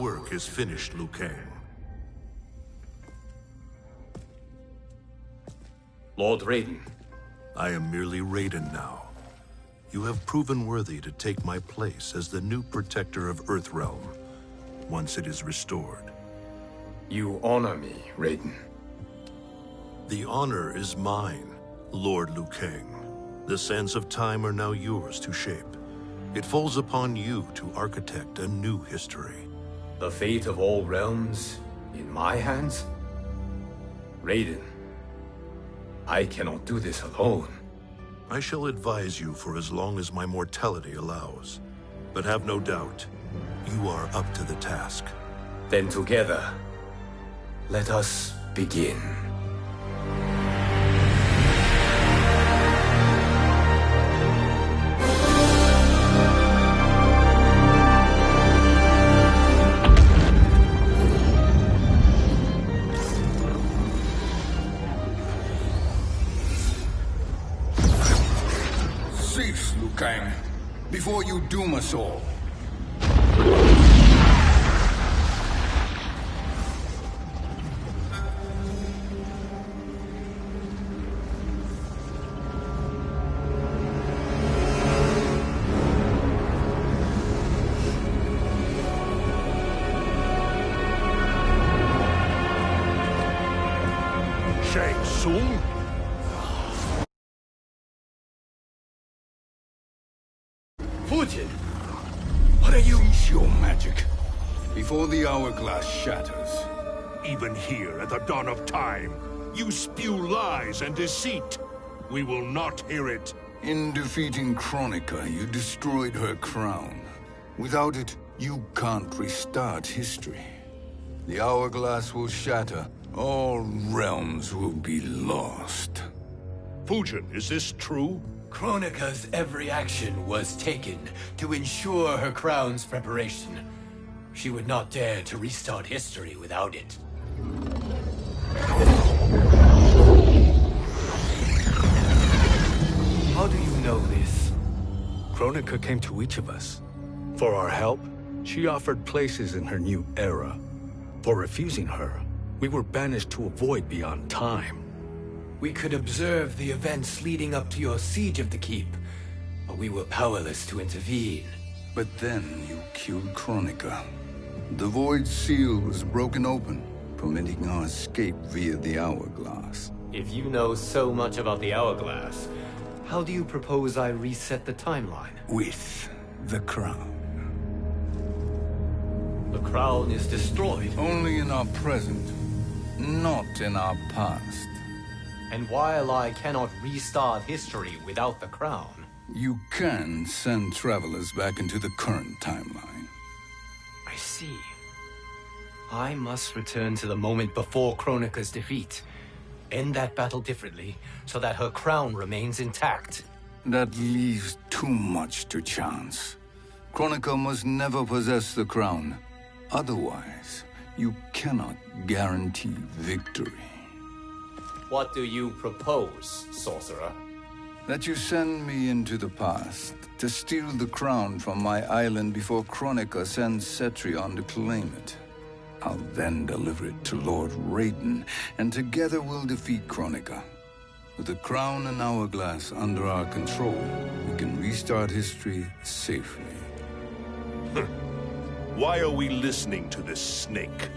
work is finished, Liu Kang. Lord Raiden. I am merely Raiden now. You have proven worthy to take my place as the new protector of Earthrealm, once it is restored. You honor me, Raiden. The honor is mine, Lord Liu Kang. The sands of time are now yours to shape. It falls upon you to architect a new history. The fate of all realms in my hands? Raiden, I cannot do this alone. I shall advise you for as long as my mortality allows. But have no doubt, you are up to the task. Then together, let us begin. Cease, Liu Kang, before you doom us all. Shang Tsung? Fujin! What are you? Cease your magic, before the hourglass shatters. Even here at the dawn of time, you spew lies and deceit. We will not hear it. In defeating Kronika, you destroyed her crown. Without it, you can't restart history. The hourglass will shatter. All realms will be lost. Fujin, is this true? Kronika's every action was taken to ensure her crown's preparation. She would not dare to restart history without it. How do you know this? Kronika came to each of us. For our help, she offered places in her new era. For refusing her, we were banished to a void beyond time. We could observe the events leading up to your siege of the keep, but we were powerless to intervene. But then you killed Kronika. The void seal was broken open, permitting our escape via the hourglass. If you know so much about the hourglass, how do you propose I reset the timeline? With the crown. The crown is destroyed. Only in our present, not in our past. And while I cannot restart history without the crown... You can send travelers back into the current timeline. I see. I must return to the moment before Kronika's defeat. End that battle differently, so that her crown remains intact. That leaves too much to chance. Kronika must never possess the crown. Otherwise, you cannot guarantee victory. What do you propose, sorcerer? That you send me into the past to steal the crown from my island before Kronika sends Cetrion to claim it. I'll then deliver it to Lord Raiden, and together we'll defeat Kronika. With the crown and hourglass under our control, we can restart history safely. Why are we listening to this snake?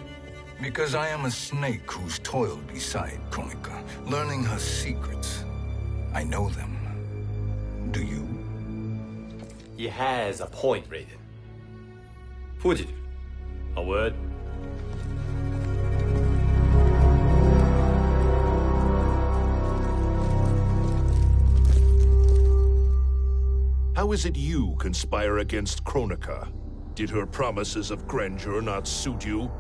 Because I am a snake who's toiled beside Kronika, learning her secrets. I know them. Do you? He has a point, Raiden. Fujin, a word? How is it you conspire against Kronika? Did her promises of grandeur not suit you?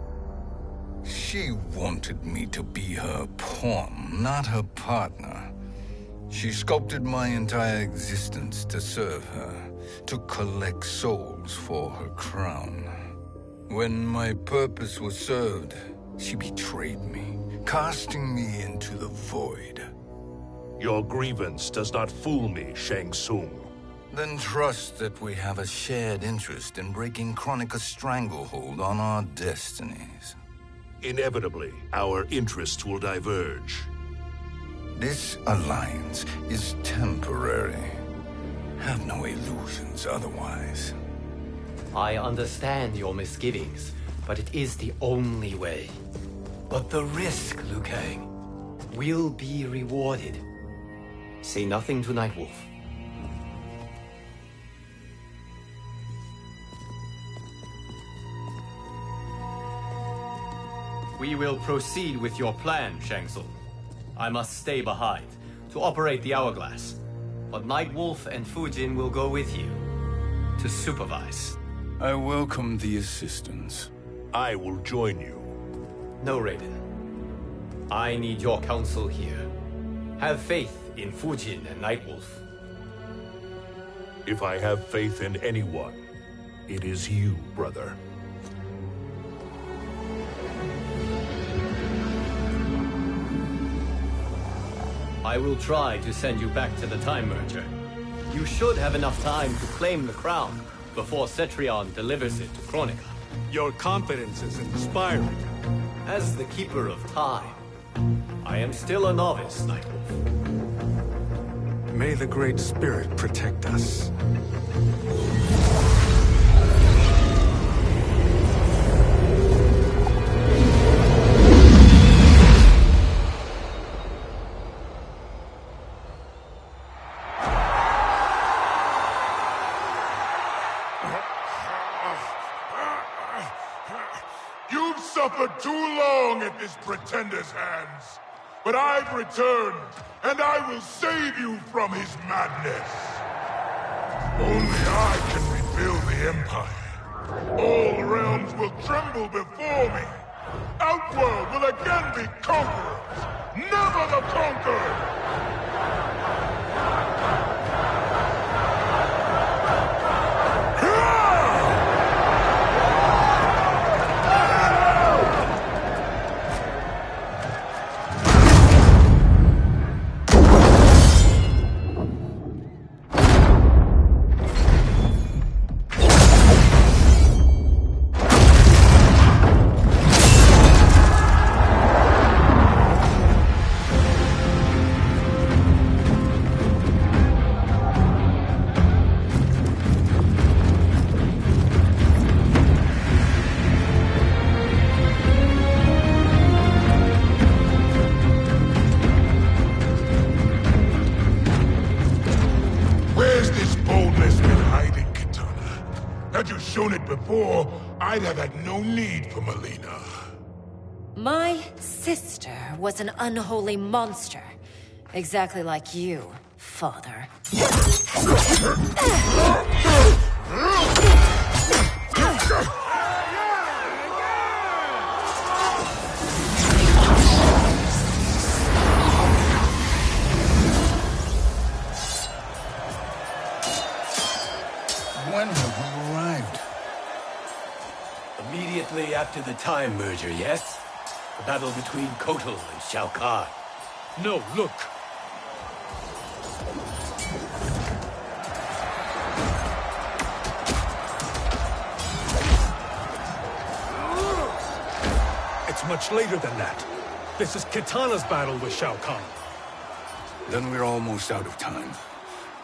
She wanted me to be her pawn, not her partner. She sculpted my entire existence to serve her, to collect souls for her crown. When my purpose was served, she betrayed me, casting me into the void. Your grievance does not fool me, Shang Tsung. Then trust that we have a shared interest in breaking Kronika's stranglehold on our destinies. Inevitably, our interests will diverge. This alliance is temporary. Have no illusions otherwise. I understand your misgivings, but it is the only way. But the risk, Liu Kang, will be rewarded. Say nothing to Nightwolf. We will proceed with your plan, Shang Tsung. I must stay behind to operate the Hourglass. But Nightwolf and Fujin will go with you to supervise. I welcome the assistance. I will join you. No, Raiden. I need your counsel here. Have faith in Fujin and Nightwolf. If I have faith in anyone, it is you, brother. I will try to send you back to the Time Merger. You should have enough time to claim the crown before Cetrion delivers it to Kronika. Your confidence is inspiring. As the Keeper of Time, I am still a novice, Nightwolf. May the Great Spirit protect us. You've suffered too long at this pretender's hands. But I've returned, and I will save you from his madness. Only I can rebuild the Empire. All realms will tremble before me. Outworld will again be conquerors, never the conquered! Had you shown it before, I'd have had no need for Melina. My sister was an unholy monster. Exactly like you, father. When have we arrived? Immediately after the Time Merger, yes? The battle between Kotal and Shao Kahn. No, look. It's much later than that. This is Kitana's battle with Shao Kahn. Then we're almost out of time.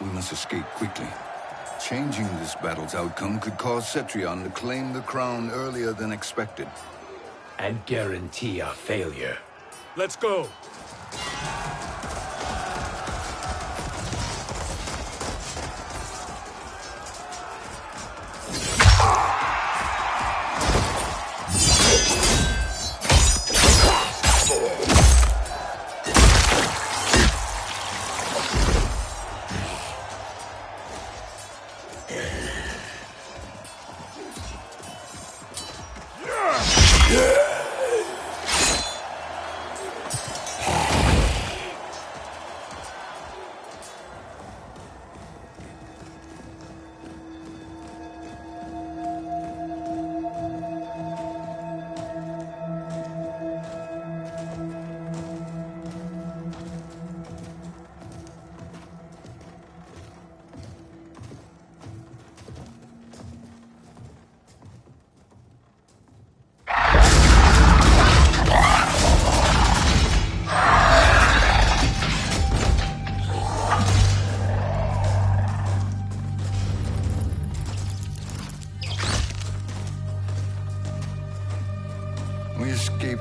We must escape quickly. Changing this battle's outcome could cause Cetrion to claim the crown earlier than expected. And guarantee our failure. Let's go.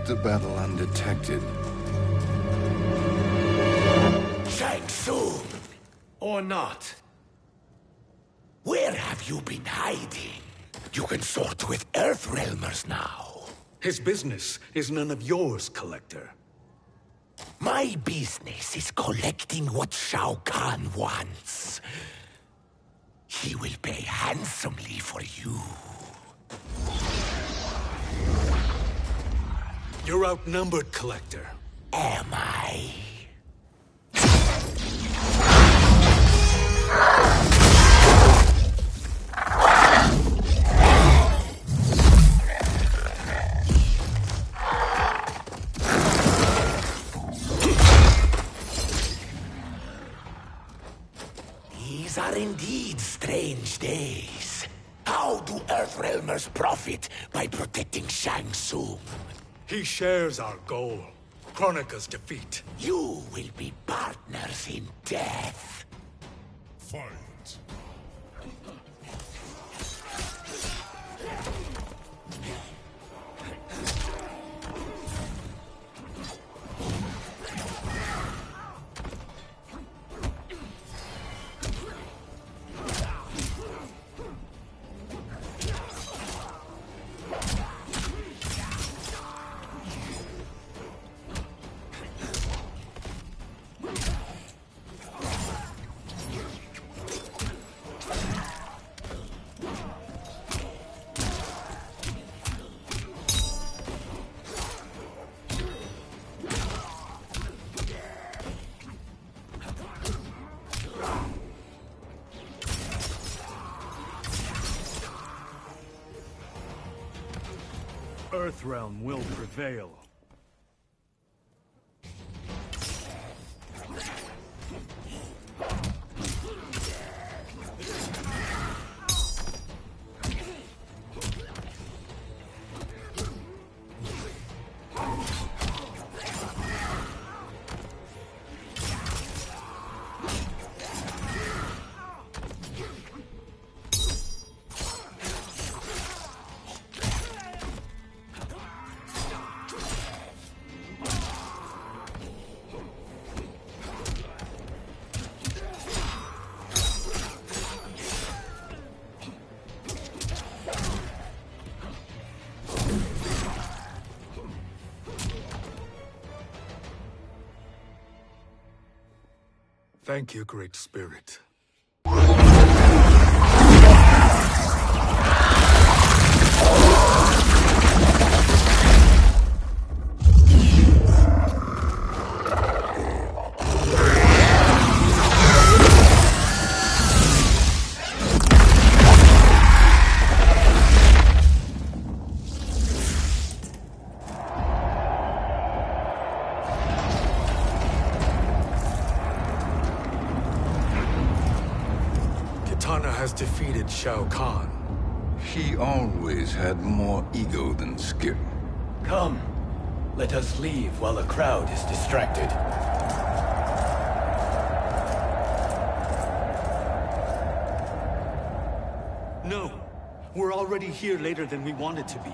the battle undetected. Shang Tsung! Or not. Where have you been hiding? You can sort with Earthrealmers now. His business is none of yours, Collector. My business is collecting what Shao Kahn wants. He will pay handsomely for you. You're outnumbered, Collector. Am I? These are indeed strange days. How do Earthrealmers profit by protecting Shang Tsung? He shares our goal. Kronika's defeat. You will be partners in death. Fight. Earthrealm will prevail. Thank you, Great Spirit. Kitana has defeated Shao Kahn. He always had more ego than skill. Come, let us leave while the crowd is distracted. No, we're already here later than we wanted to be.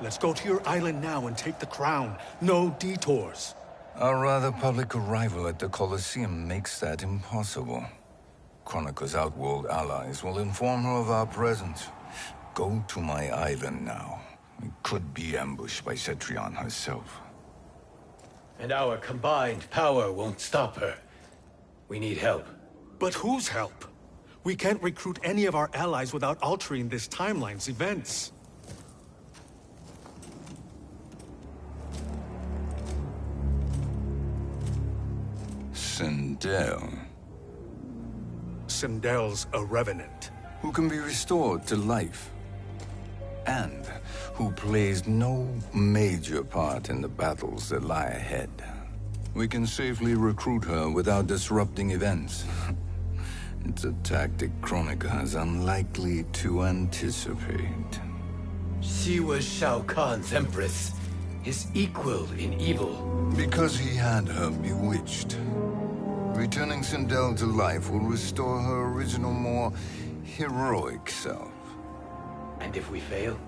Let's go to your island now and take the crown. No detours. Our rather public arrival at the Colosseum makes that impossible. Kronika's outworld allies will inform her of our presence. Go to my island now. We could be ambushed by Cetrion herself. And our combined power won't stop her. We need help. But whose help? We can't recruit any of our allies without altering this timeline's events. Sindel, Sindel's a revenant. who can be restored to life, and who plays no major part in the battles that lie ahead. We can safely recruit her without disrupting events. It's a tactic Kronika is unlikely to anticipate. She was Shao Kahn's empress, his equal in evil. Because he had her bewitched. Returning Sindel to life will restore her original, more heroic self. And if we fail?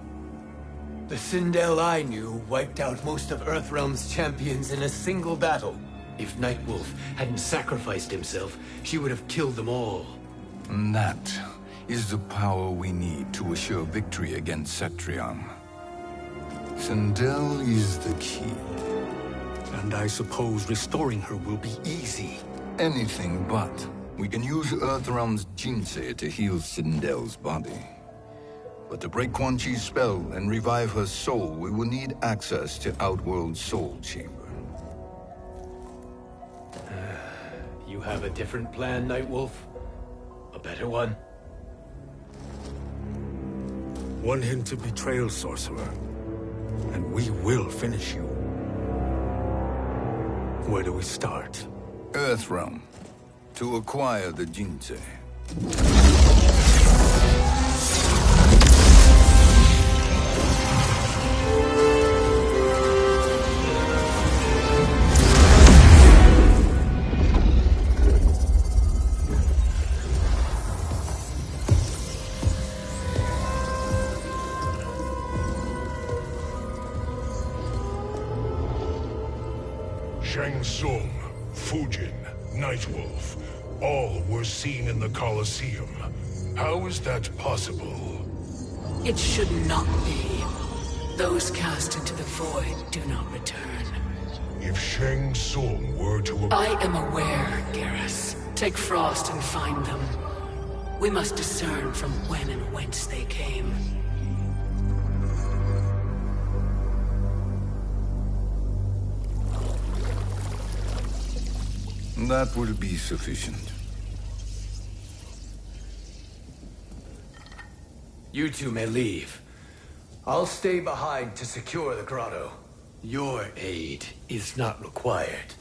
The Sindel I knew wiped out most of Earthrealm's champions in a single battle. If Nightwolf hadn't sacrificed himself, she would have killed them all. And that is the power we need to assure victory against Cetrion. Sindel is the key. And I suppose restoring her will be easy. Anything but. We can use Earthrealm's Jinsei to heal Sindel's body. But to break Quan Chi's spell and revive her soul, we will need access to Outworld's Soul Chamber. You have a different plan, Nightwolf? A better one? Want him to betray Sorcerer, and we will finish you. Where do we start? Earthrealm. To acquire the Jinsei. Shang Tsung, Fujin, Nightwolf, all were seen in the Colosseum. How is that possible? It should not be. Those cast into the void do not return. If Shang Tsung were to... I am aware, Garrus. Take Frost and find them. We must discern from when and whence they came. That will be sufficient. You two may leave. I'll stay behind to secure the grotto. Your aid is not required.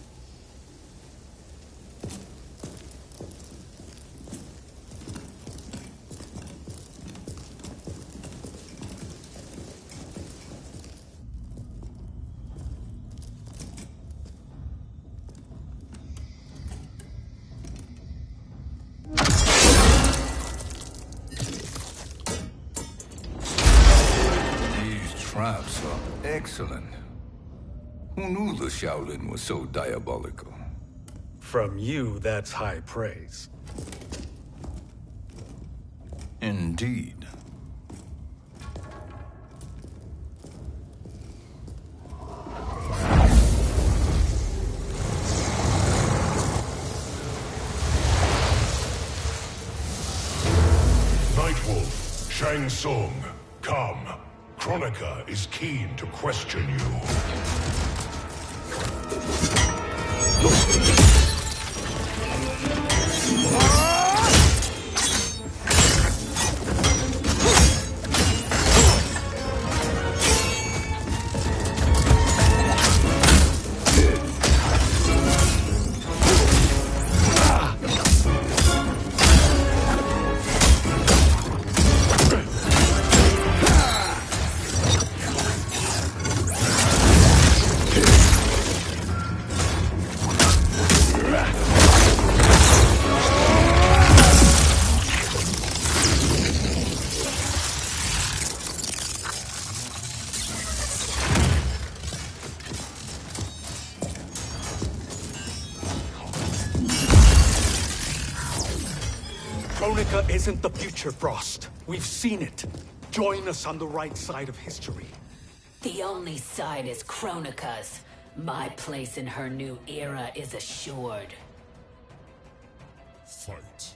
Traps are excellent. Who knew the Shaolin was so diabolical? From you, that's high praise. Indeed. Nightwolf, Shang Tsung, come. Kronika is keen to question you. Kronika isn't the future, Frost. We've seen it. Join us on the right side of history. The only side is Kronika's. My place in her new era is assured. Fight.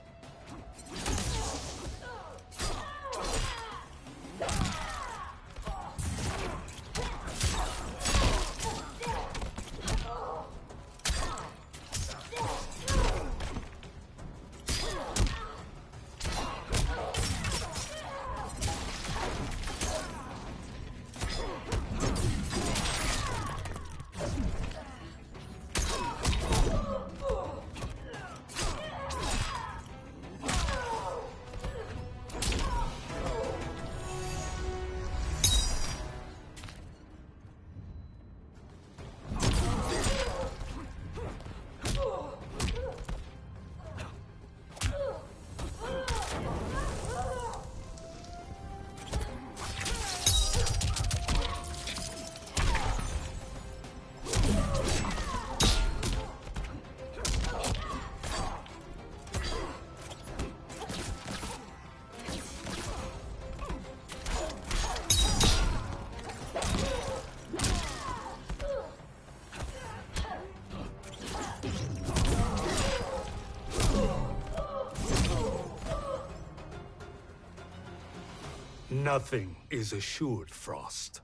Nothing is assured, Frost.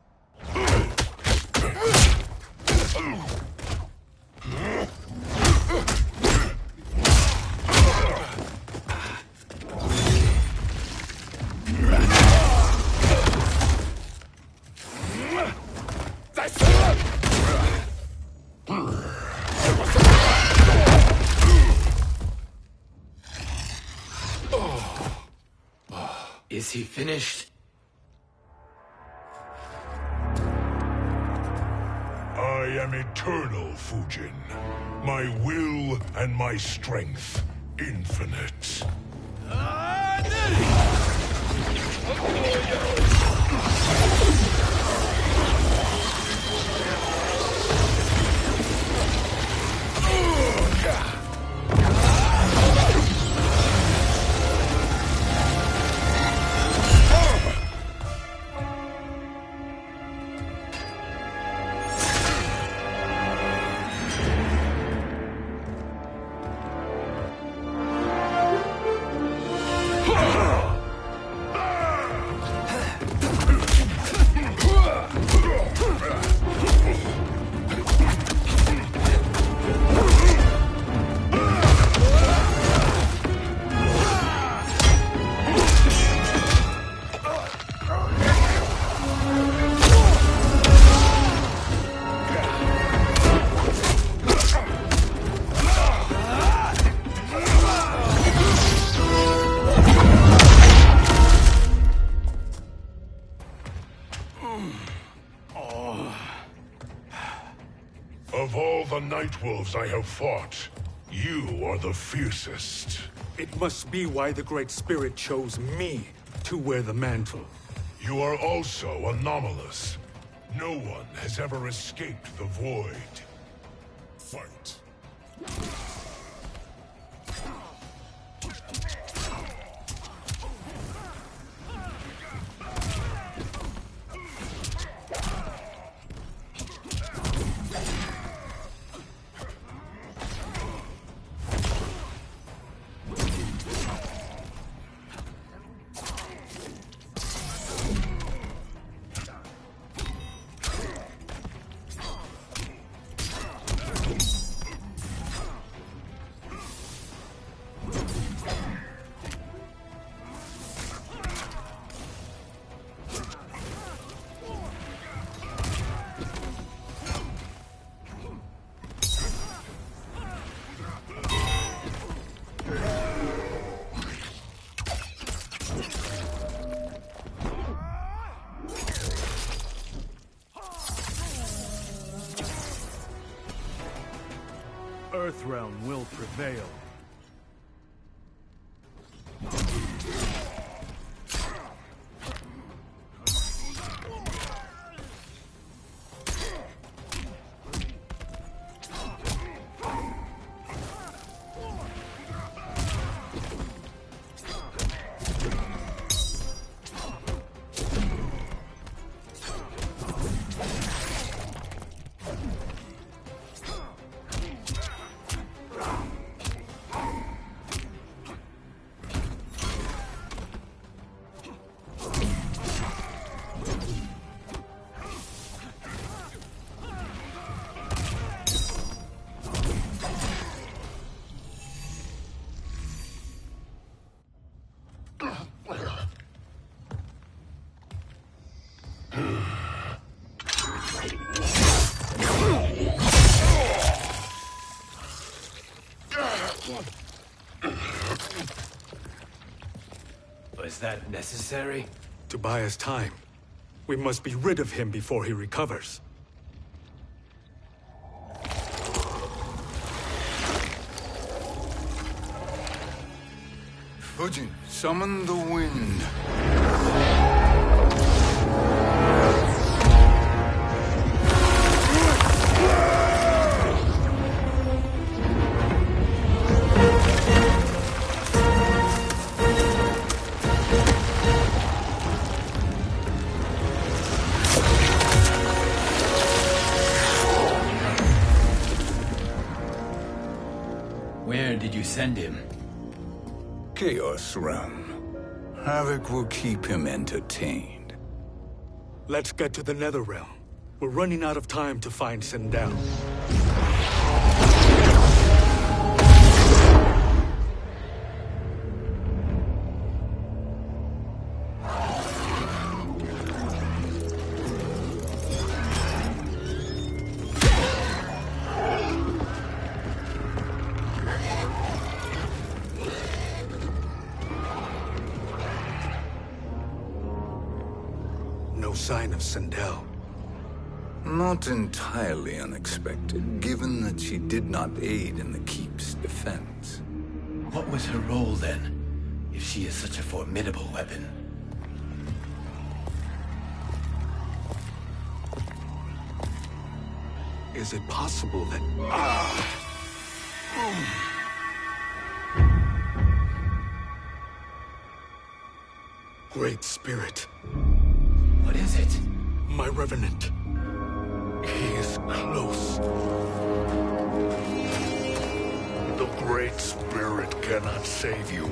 Is he finished? I am eternal, Fujin. My will and my strength infinite. Of all the Nightwolves I have fought, you are the fiercest. It must be why the Great Spirit chose me to wear the mantle. You are also anomalous. No one has ever escaped the void. Fight. Earthrealm will prevail. Was that necessary? To buy us time. We must be rid of him before he recovers. Fujin, summon the wind. Where did you send him? Chaos Realm. Havoc will keep him entertained. Let's get to the Netherrealm. We're running out of time to find Sindel. No sign of Sindel. Not entirely unexpected, given that she did not aid in the Keep's defense. What was her role then, if she is such a formidable weapon? Is it possible that... Great Spirit. What is it? My Revenant. He is close. The Great Spirit cannot save you.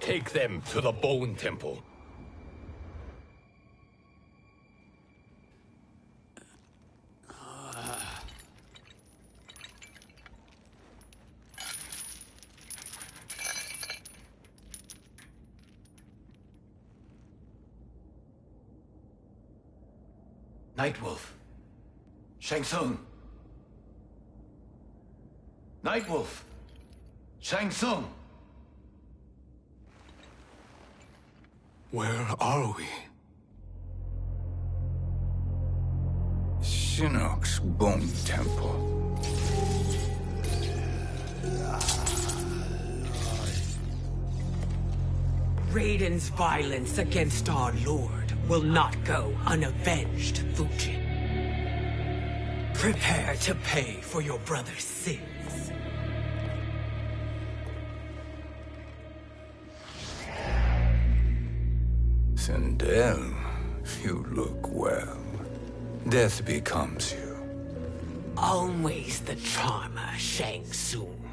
Take them to the Bone Temple. Nightwolf. Shang Tsung. Nightwolf. Shang Tsung. Where are we? Shinnok's Bone Temple. Raiden's violence against our Lord will not go unavenged, Fujin. Prepare to pay for your brother's sins. Sindel, you look well. Death becomes you. Always the charmer, Shang Tsung.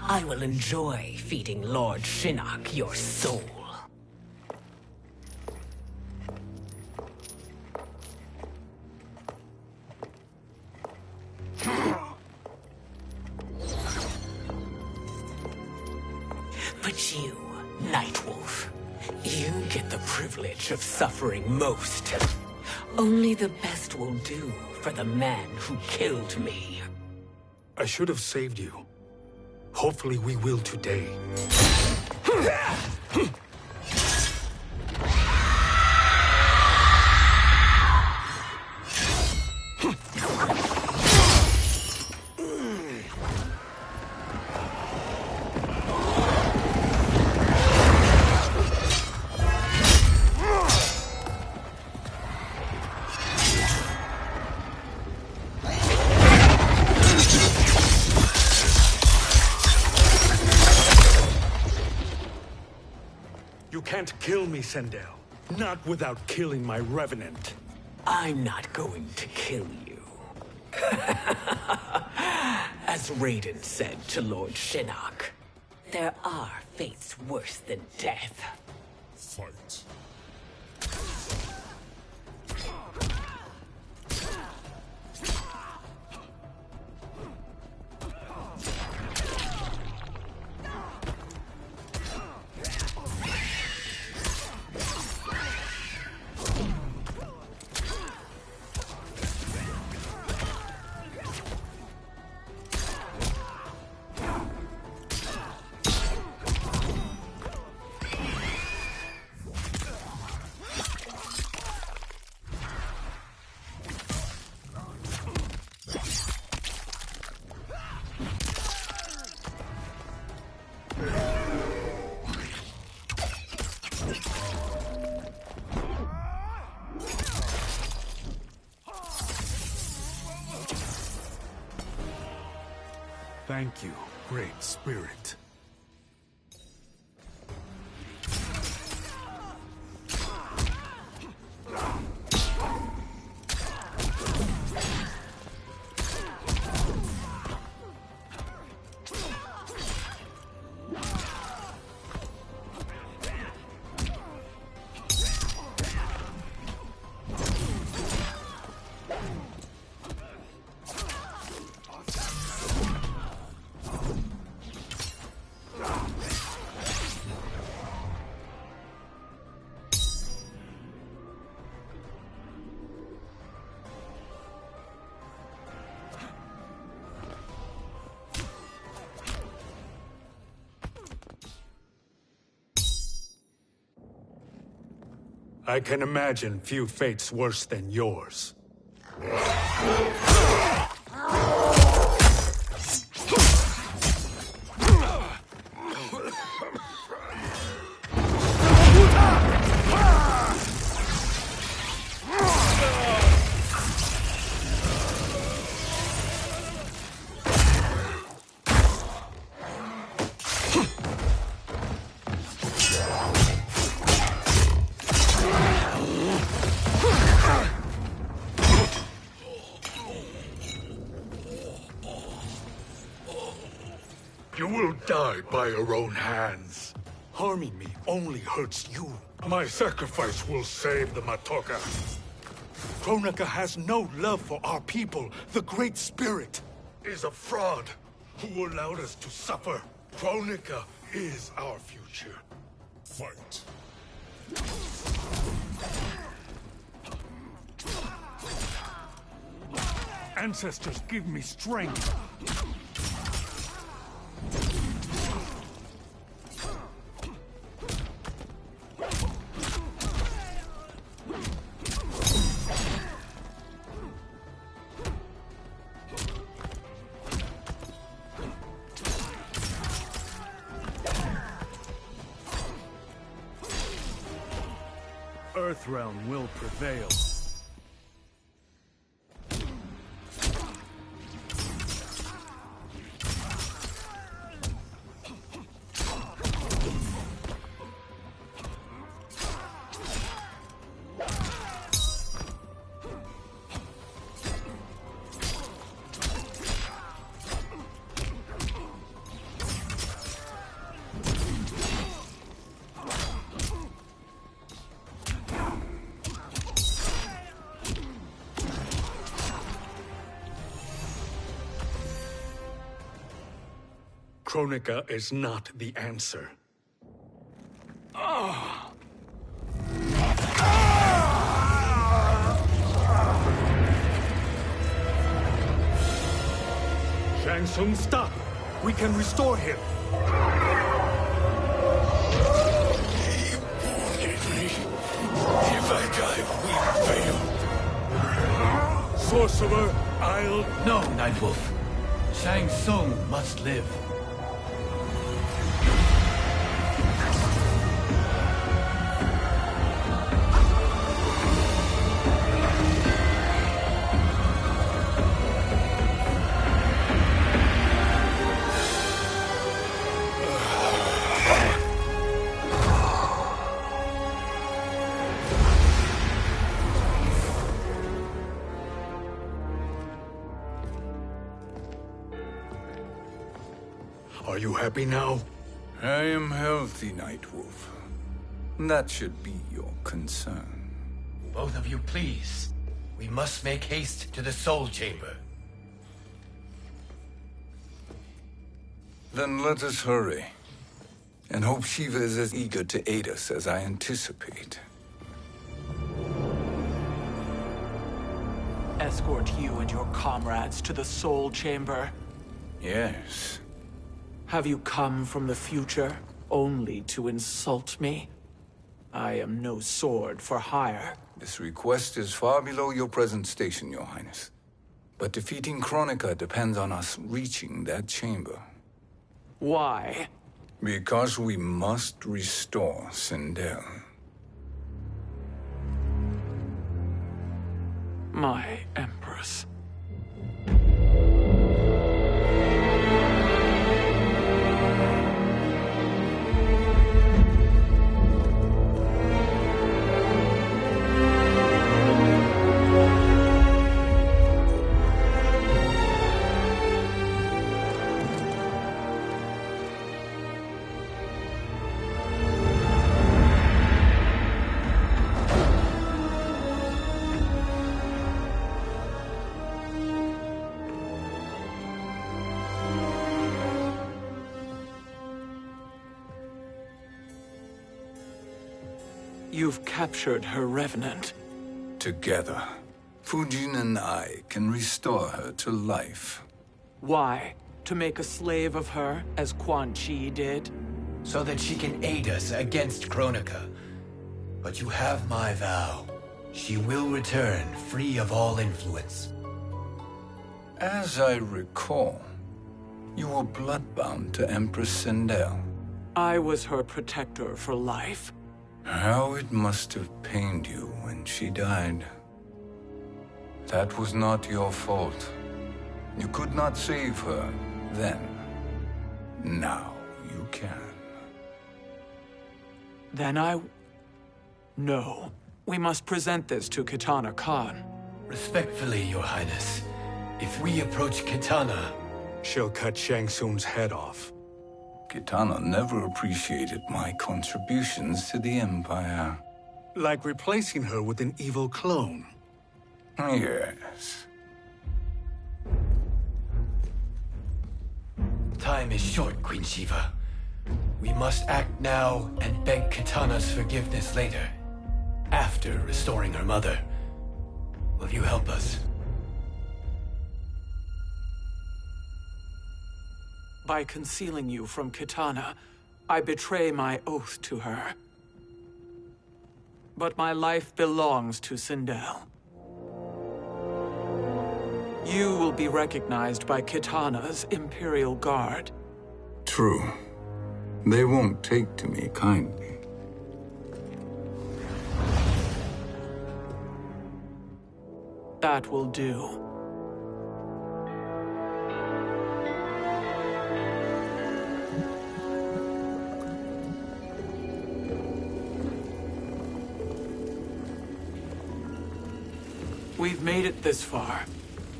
I will enjoy feeding Lord Shinnok your soul. But you, Nightwolf, you get the privilege of suffering most. Only the best will do for the man who killed me. I should have saved you. Hopefully we will today. You can't kill me, Sindel. Not without killing my Revenant. I'm not going to kill you. As Raiden said to Lord Shinnok, there are fates worse than death. Fight. Thank you, Great Spirit. I can imagine few fates worse than yours. You will die by your own hands. Harming me only hurts you. My sacrifice will save the Matoka. Kronika has no love for our people. The Great Spirit Is a fraud who allowed us to suffer. Kronika is our future. Fight. Ancestors give me strength. Earthrealm will prevail. Kronika is not the answer. Shang Tsung, stop! We can restore him! If I die, we fail. Sorcerer, I'll... No, Nightwolf. Shang Tsung must live. Are you happy now? I am healthy, Nightwolf. That should be your concern. Both of you, please. We must make haste to the Soul Chamber. Then let us hurry. And hope Shiva is as eager to aid us as I anticipate. Escort you and your comrades to the Soul Chamber. Yes. Have you come from the future only to insult me? I am no sword for hire. This request is far below your present station, Your Highness. But defeating Kronika depends on us reaching that chamber. Why? Because we must restore Sindel. My Empress. You've captured her revenant. Together, Fujin and I can restore her to life. Why? To make a slave of her, as Quan Chi did? So that she can aid us against Kronika. But you have my vow. She will return free of all influence. As I recall, you were bloodbound to Empress Sindel. I was her protector for life. How it must have pained you when she died. That was not your fault. You could not save her then. Now you can. Then No. We must present this to Kitana Khan. Respectfully, Your Highness. If we approach Kitana... She'll cut Shang Tsung's head off. Kitana never appreciated my contributions to the Empire. Like replacing her with an evil clone. Yes. Time is short, Queen Shiva. We must act now and beg Kitana's forgiveness later. After restoring her mother. Will you help us? By concealing you from Kitana, I betray my oath to her. But my life belongs to Sindel. You will be recognized by Kitana's Imperial Guard. True. They won't take to me kindly. That will do. We've made it this far.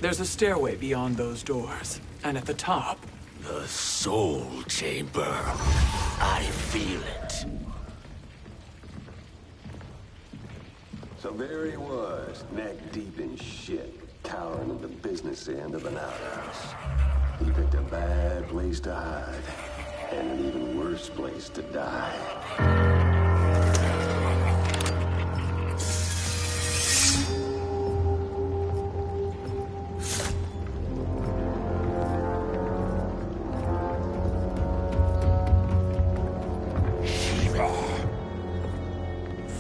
There's a stairway beyond those doors, and at the top... The Soul Chamber. I feel it. So there he was, neck deep in shit, cowering at the business end of an outhouse. He picked a bad place to hide, and an even worse place to die.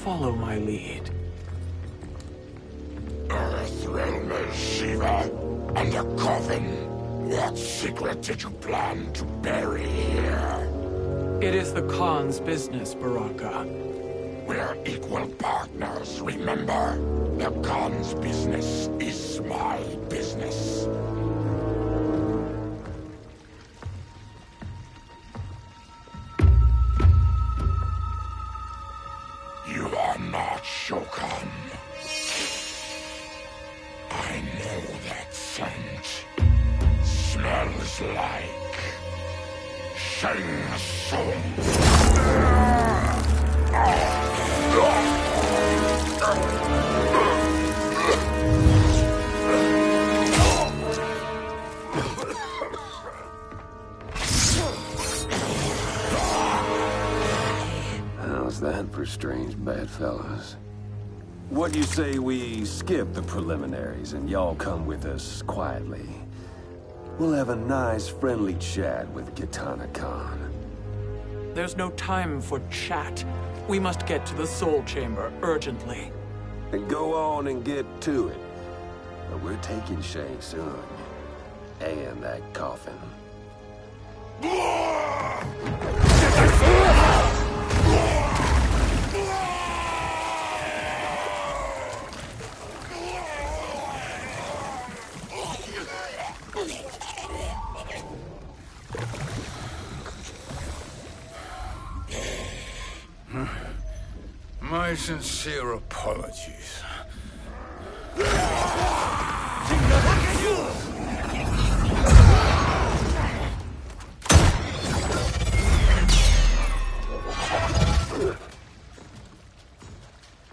Follow my lead. Earthrealm is Shiva, and a coffin. What secret did you plan to bury here? It is the Khan's business, Baraka. We're equal partners, remember? The Khan's business is my business. You are not Shokan. I know that scent. Smells like... Shang Tsung. How's that for strange bedfellows? What do you say we skip the preliminaries and y'all come with us quietly? We'll have a nice, friendly chat with Kitana Khan. There's no time for chat. We must get to the Soul Chamber urgently. And go on and get to it. But we're taking Shang Tsung. And that coffin. My sincere apologies.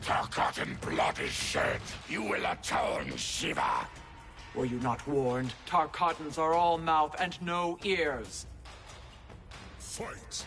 Forgotten blood is shed. You will atone, Shiva. Were you not warned? Tarkatans are all mouth and no ears. Fight!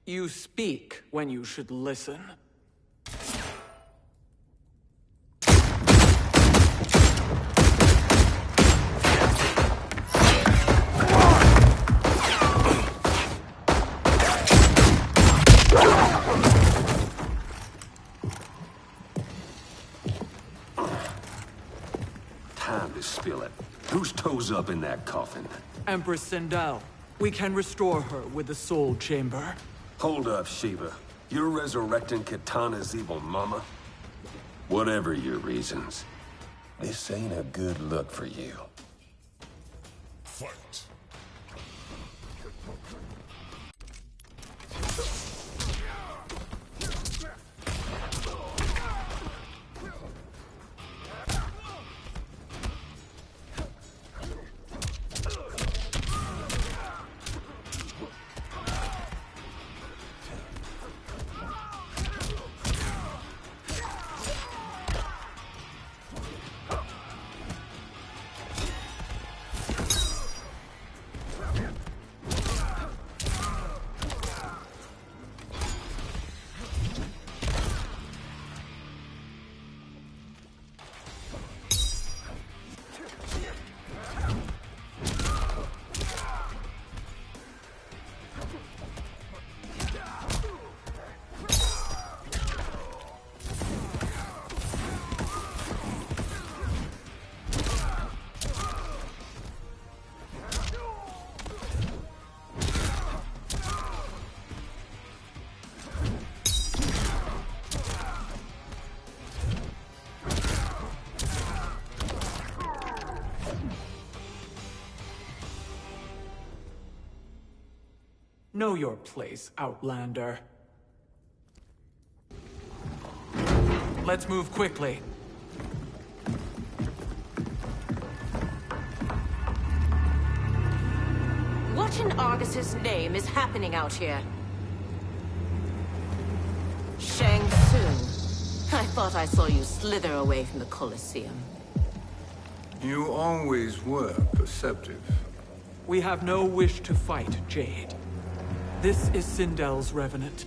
You speak when you should listen. Time to spill it. Whose toes up in that coffin? Empress Sindel. We can restore her with the Soul Chamber. Hold up, Shiva. You're resurrecting Kitana's evil mama? Whatever your reasons, this ain't a good look for you. Fight. Know your place, Outlander. Let's move quickly. What in Argus's name is happening out here? Shang Tsung. I thought I saw you slither away from the Colosseum. You always were perceptive. We have no wish to fight, Jade. This is Sindel's Revenant.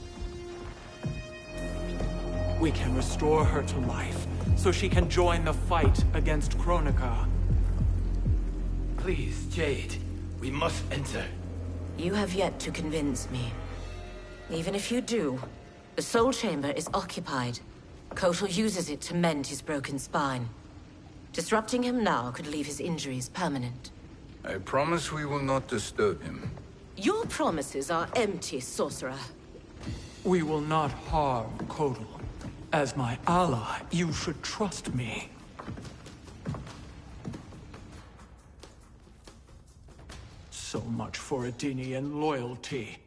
We can restore her to life, so she can join the fight against Kronika. Please, Jade. We must enter. You have yet to convince me. Even if you do, the Soul Chamber is occupied. Kotal uses it to mend his broken spine. Disrupting him now could leave his injuries permanent. I promise we will not disturb him. Your promises are empty, sorcerer. We will not harm Kotal. As my ally, you should trust me. So much for Adenian loyalty.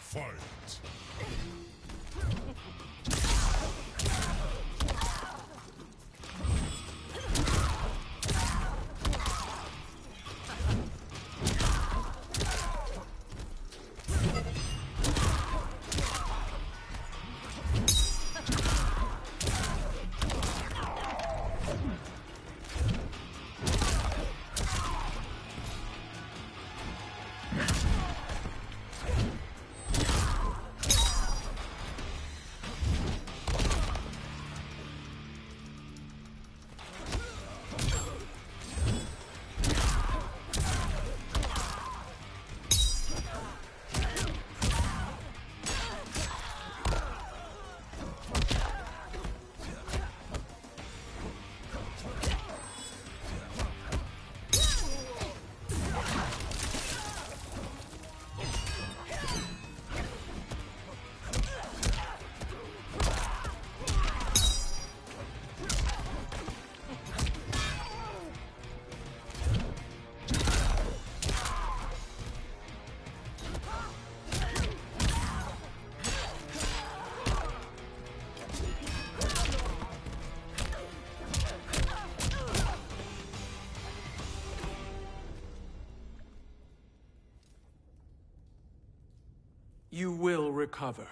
Fight. You will recover.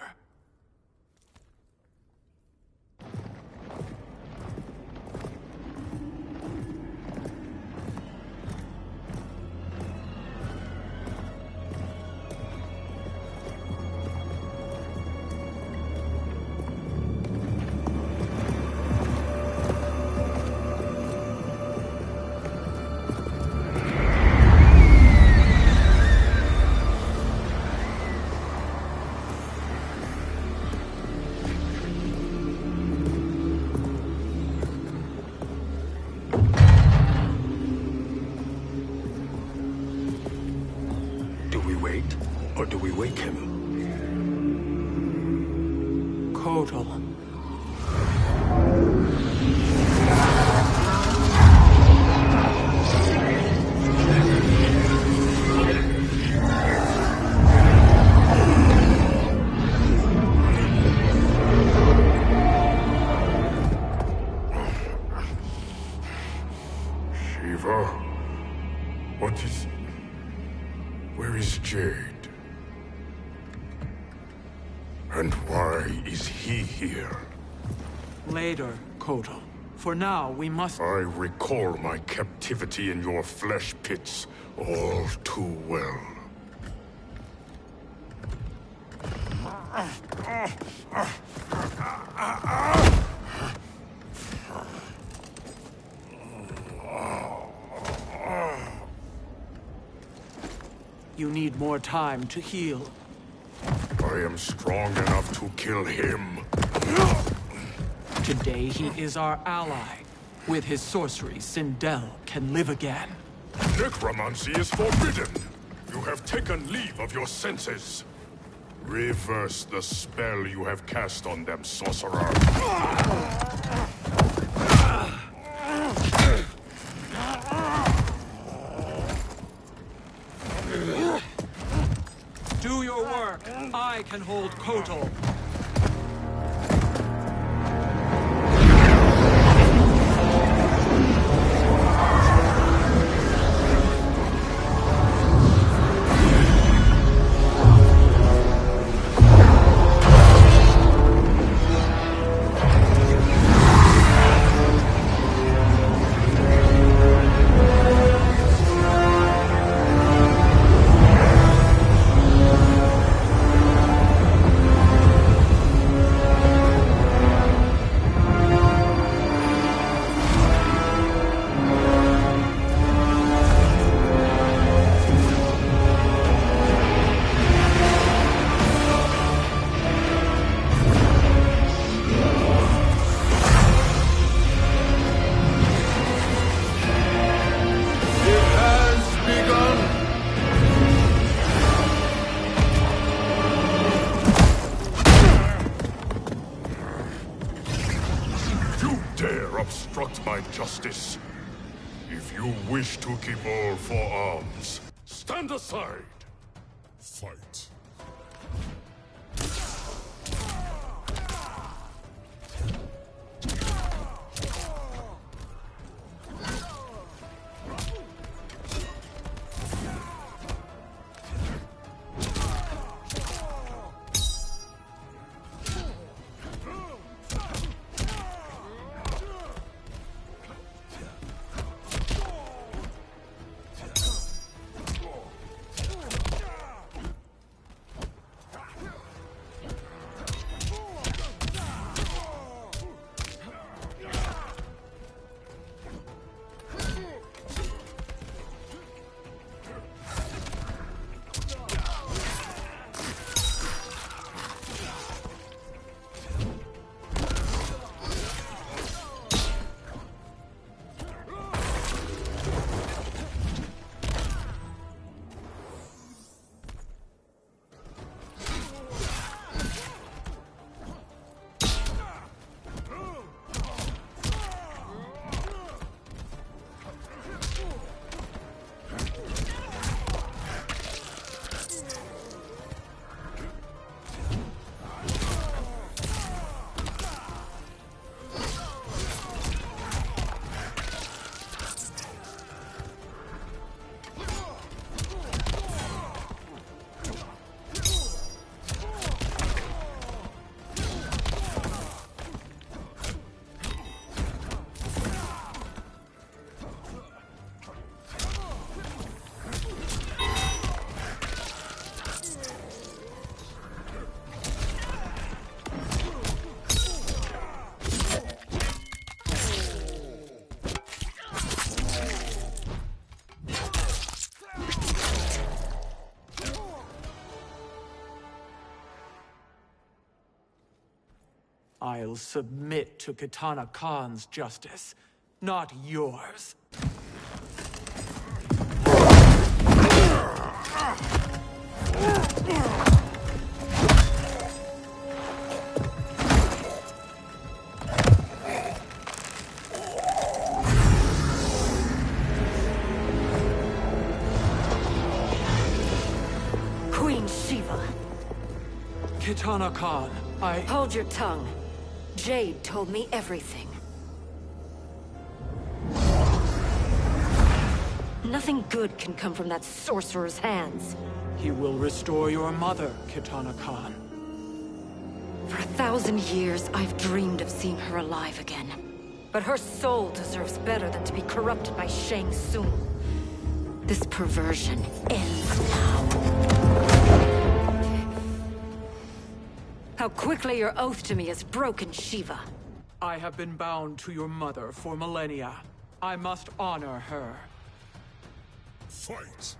wait, or do we wake him? Kotal. Shiva? What is... Where is Jade? And why is he here? Later, Kotal. For now, we must... I recall my captivity in your flesh pits all too well. You need more time to heal. I am strong enough to kill him. Today he is our ally. With his sorcery, Sindel can live again. Necromancy is forbidden. You have taken leave of your senses. Reverse the spell you have cast on them, sorcerer. Do your work. I can hold Kotal. Obstruct my justice. If you wish to keep all four arms, stand aside. Fight. I'll submit to Katana Khan's justice, not yours. Kitana Khan, Hold your tongue. Jade told me everything. Nothing good can come from that sorcerer's hands. He will restore your mother, Kitana Khan. For 1,000 years, I've dreamed of seeing her alive again. But her soul deserves better than to be corrupted by Shang Tsung. This perversion ends now. How quickly your oath to me has broken, Shiva. I have been bound to your mother for millennia. I must honor her. Fight!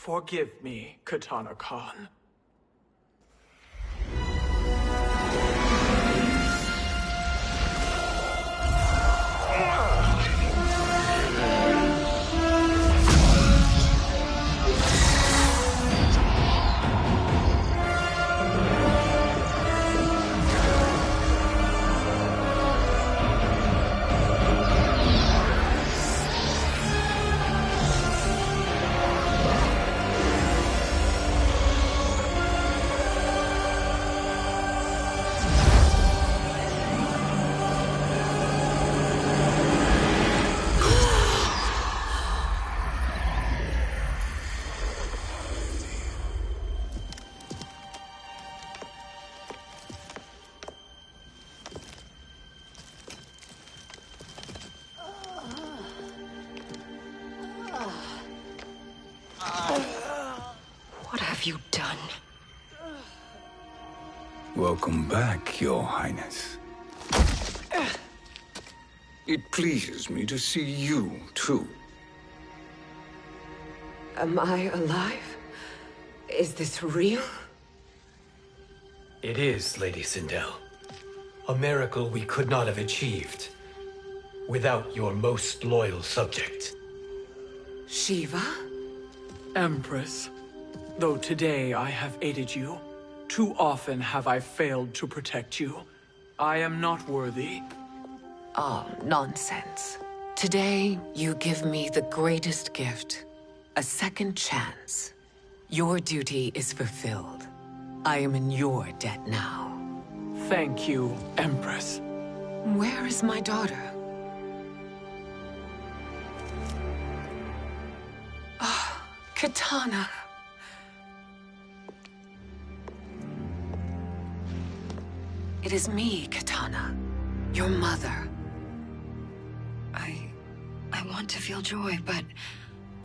Forgive me, Kitana Khan. What have you done? Welcome back, Your Highness. It pleases me to see you, too. Am I alive? Is this real? It is, Lady Sindel. A miracle we could not have achieved without your most loyal subject. Shiva? Empress, though today I have aided you, too often have I failed to protect you. I am not worthy. Oh, nonsense. Today, you give me the greatest gift. A second chance. Your duty is fulfilled. I am in your debt now. Thank you, Empress. Where is my daughter? Ah, Kitana. It is me, Kitana. Your mother. I want to feel joy, but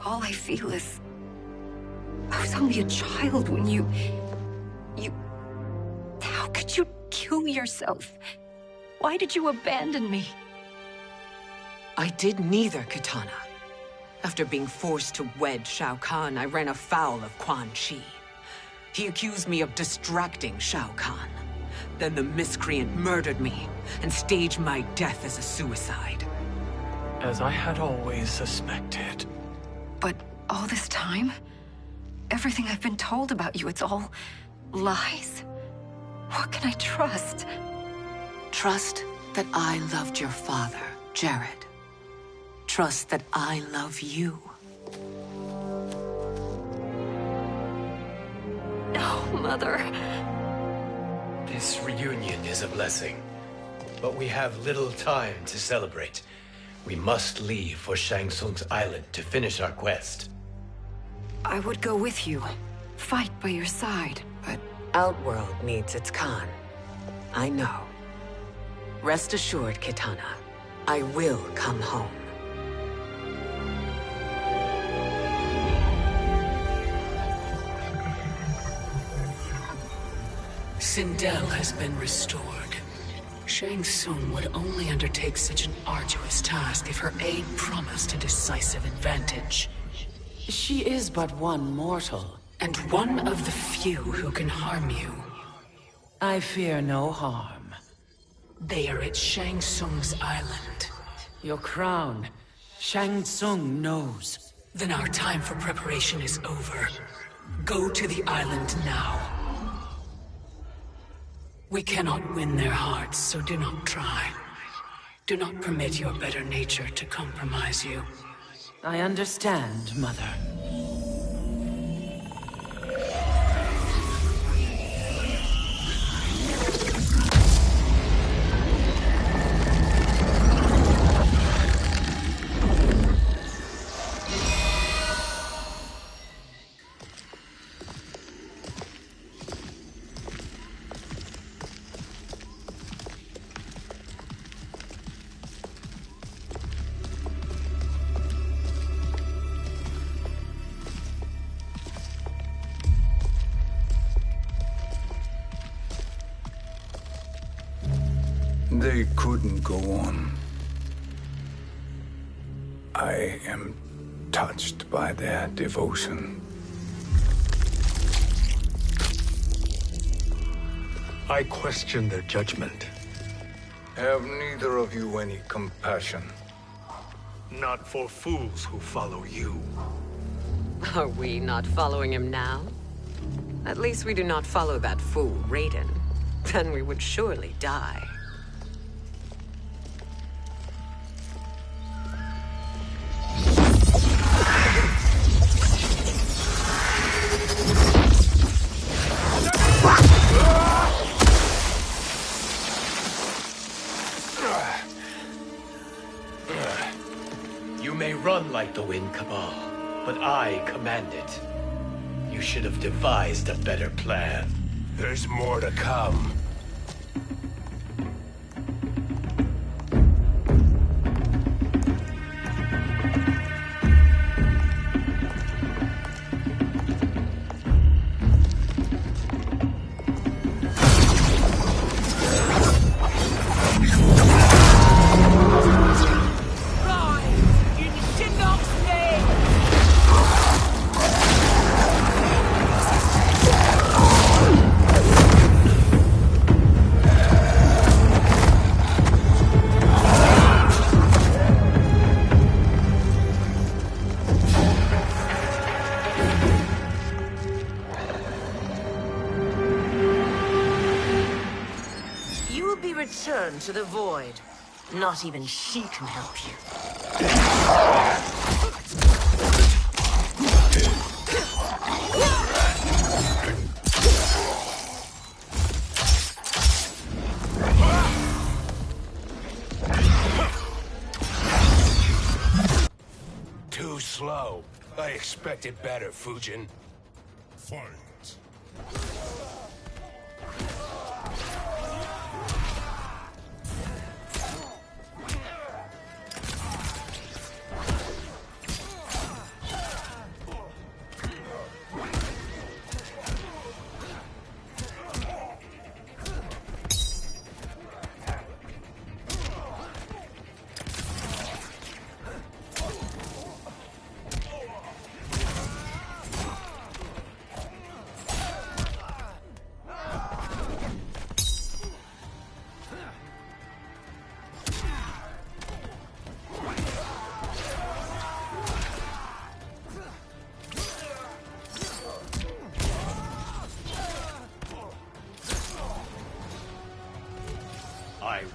all I feel is... I was only a child when you... How could you kill yourself? Why did you abandon me? I did neither, Kitana. After being forced to wed Shao Kahn, I ran afoul of Quan Chi. He accused me of distracting Shao Kahn. Then the miscreant murdered me and staged my death as a suicide. As I had always suspected. But all this time? Everything I've been told about you, it's all Lies? What can I trust? Trust that I loved your father, Jared. Trust that I love you. No, Mother. This reunion is a blessing, but we have little time to celebrate. We must leave for Shang Tsung's island to finish our quest. I would go with you. Fight by your side, but... Outworld needs its Khan. I know. Rest assured, Kitana. I will come home. Sindel has been restored. Shang Tsung would only undertake such an arduous task if her aid promised a decisive advantage. She is but one mortal, and one of the few who can harm you. I fear no harm. They are at Shang Tsung's island. Your crown, Shang Tsung knows. Then our time for preparation is over. Go to the island now. We cannot win their hearts, so do not try. Do not permit your better nature to compromise you. I understand, Mother. They couldn't go on. I am touched by their devotion. I question their judgment. Have neither of you any compassion? Not for fools who follow you. Are we not following him now? At least we do not follow that fool, Raiden. Then we would surely die. You may run like the wind, Cabal, but I command it. You should have devised a better plan. There's more to come. Return to the void. Not even she can help you. Too slow. I expected better, Fujin. Fight.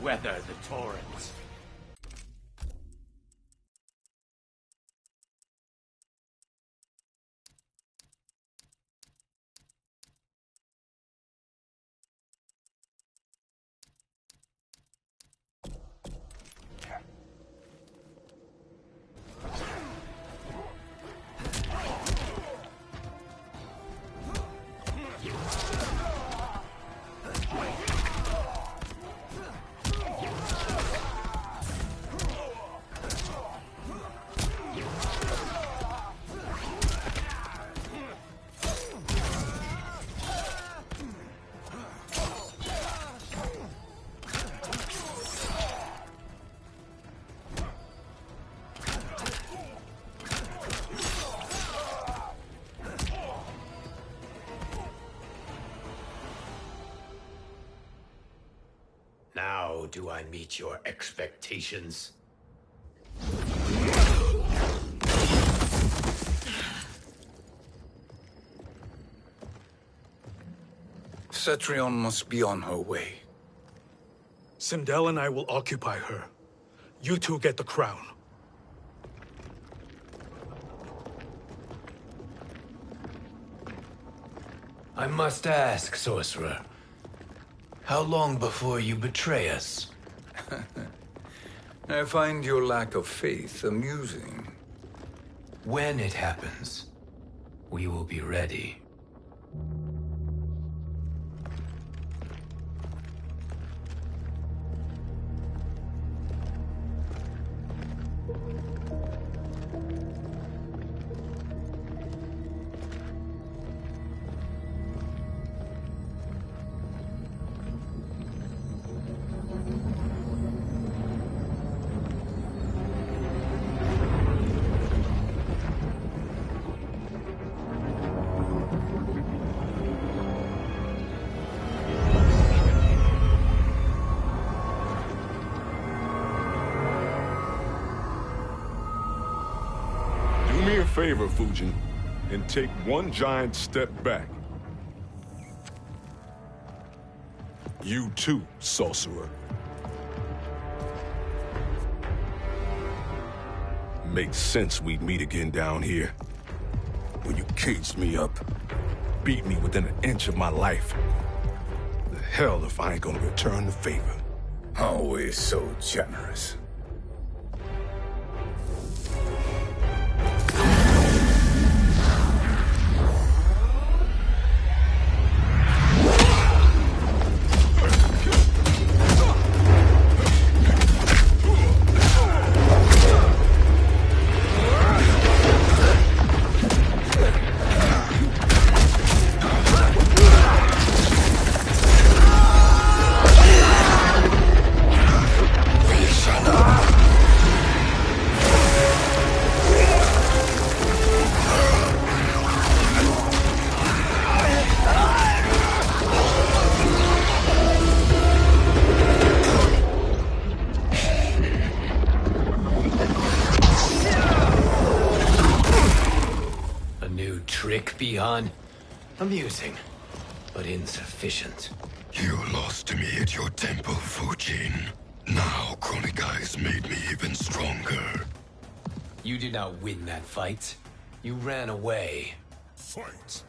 weather the torrents. Now do I meet your expectations? Cetrion must be on her way. Sindel and I will occupy her. You two get the crown. I must ask, sorcerer. How long before you betray us? I find your lack of faith amusing. When it happens, we will be ready. Do me a favor, Fujin, and take one giant step back. You too, sorcerer. Makes sense we'd meet again down here. When you caged me up, beat me within an inch of my life. The hell if I ain't gonna return the favor. Always so generous. Bihan. Amusing, but insufficient. You lost to me at your temple, Fujin. Now Kronika has made me even stronger. You did not win that fight. You ran away. Fight!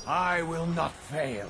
I will not fail.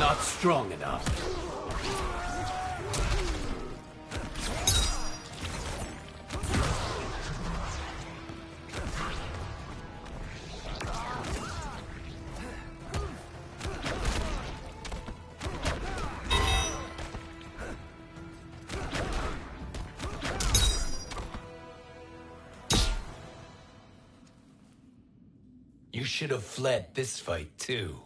not strong enough. You should have fled this fight, too.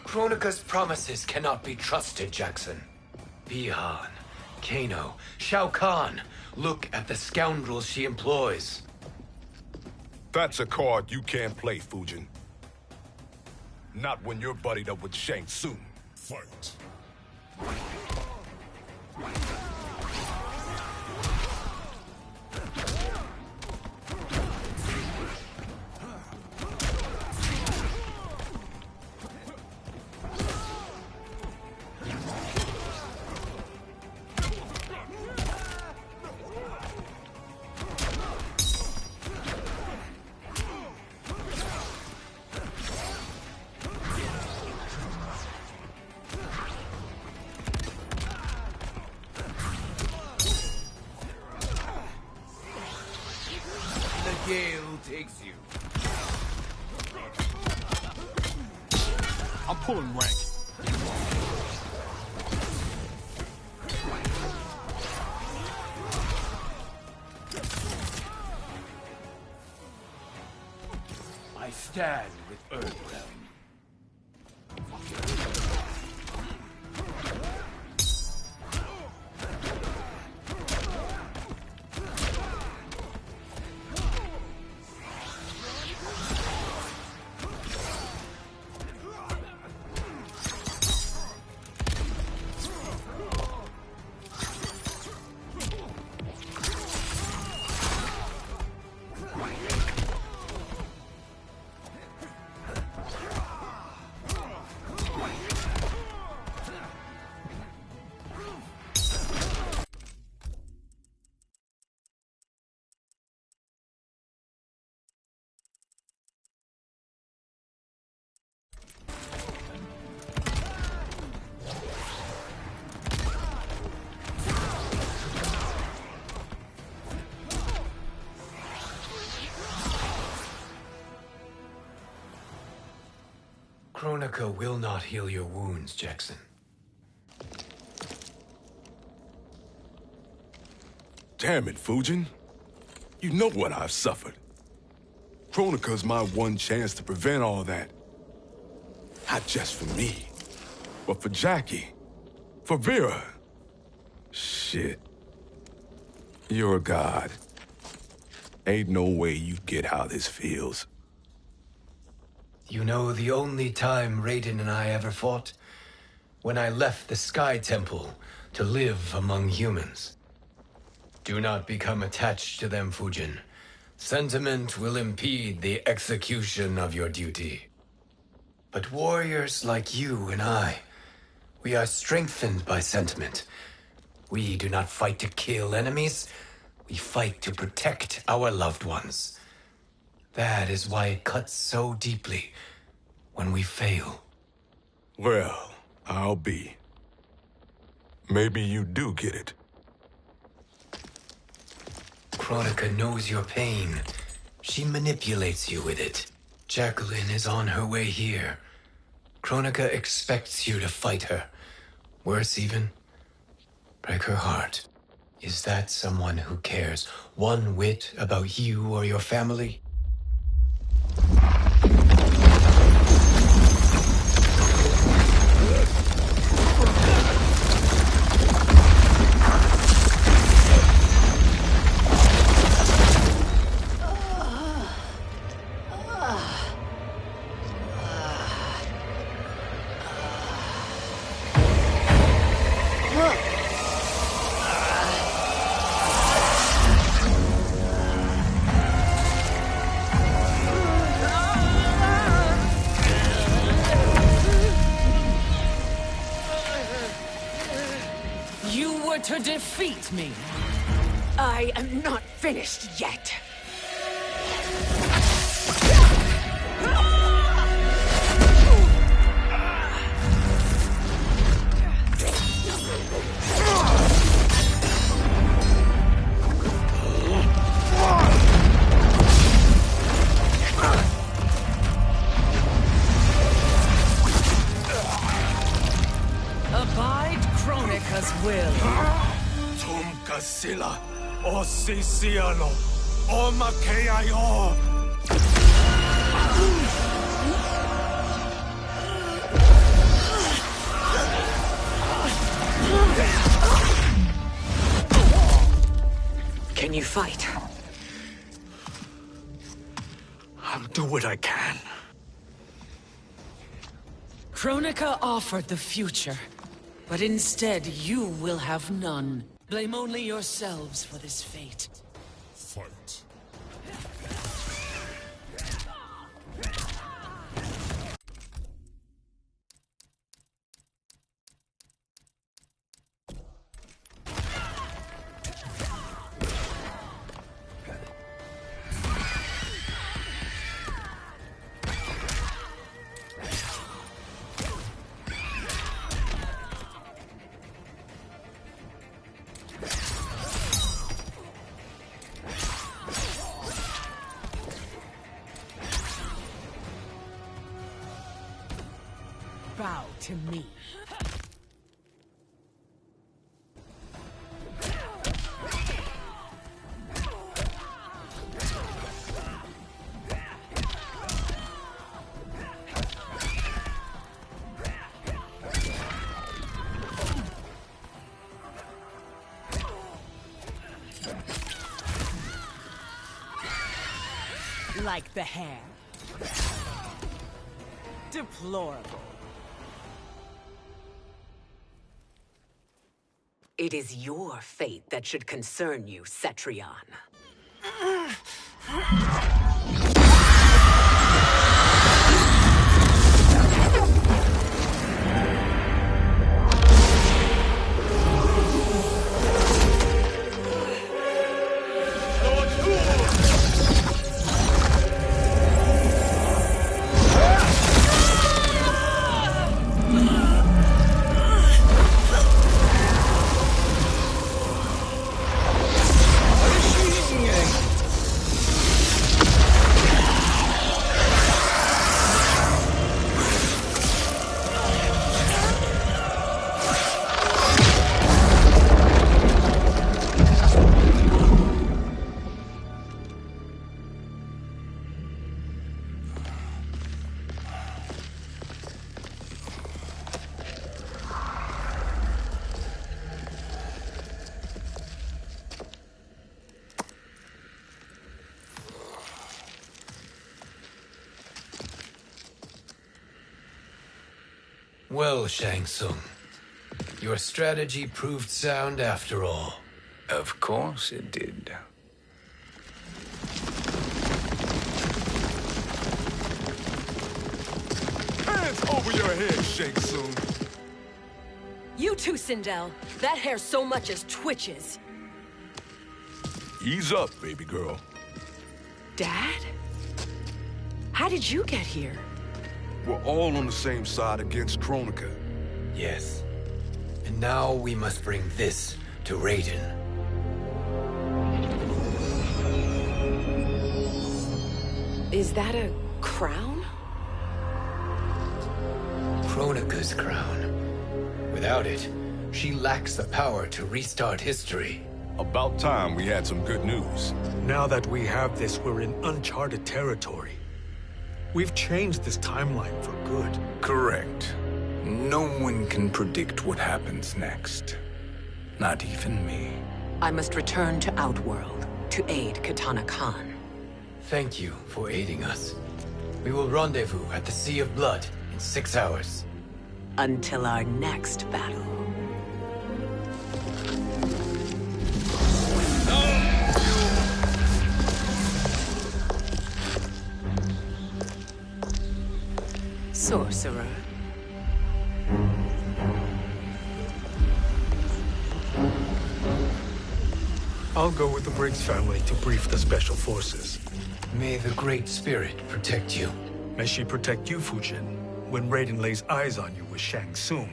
Kronika's promises cannot be trusted, Jackson. Bihan, Kano, Shao Kahn. Look at the scoundrels she employs. That's a card you can't play, Fujin. Not when you're buddied up with Shang Tsung. Fight. Gale takes you. I'm pulling rank. I stand with Earthrealm. Kronika will not heal your wounds, Jackson. Damn it, Fujin. You know what I've suffered. Kronika's my one chance to prevent all that. Not just for me, but for Jackie, for Vera. Shit. You're a god. Ain't no way you get how this feels. You know the only time Raiden and I ever fought? When I left the Sky Temple to live among humans. Do not become attached to them, Fujin. Sentiment will impede the execution of your duty. But warriors like you and I, we are strengthened by sentiment. We do not fight to kill enemies. We fight to protect our loved ones. That is why it cuts so deeply when we fail. Well, I'll be. Maybe you do get it. Kronika knows your pain. She manipulates you with it. Jacqueline is on her way here. Kronika expects you to fight her. Worse even, break her heart. Is that someone who cares one whit about you or your family? me. I am not finished yet. Abide Kronika's will. Tumkasila, Osisiano, Omakeayo. Can you fight? I'll do what I can. Kronika offered the future, but instead you will have none. Blame only yourselves for this fate. Fight. Bow to me. Like the hair? Deplorable. It is your fate that should concern you, Cetrion. Well, Shang Tsung, your strategy proved sound after all. Of course it did. Hands over your head, Shang Tsung. You too, Sindel. That hair so much as twitches. Ease up, baby girl. Dad? How did you get here? We're all on the same side against Kronika. Yes. And now we must bring this to Raiden. Is that a crown? Kronika's crown. Without it, she lacks the power to restart history. About time we had some good news. Now that we have this, we're in uncharted territory. We've changed this timeline for good. Correct. No one can predict what happens next. Not even me. I must return to Outworld to aid Katana Khan. Thank you for aiding us. We will rendezvous at the Sea of Blood in 6 hours. Until our next battle. Sorcerer. I'll go with the Briggs family to brief the Special Forces. May the Great Spirit protect you. May she protect you, Fujin, when Raiden lays eyes on you with Shang Tsung.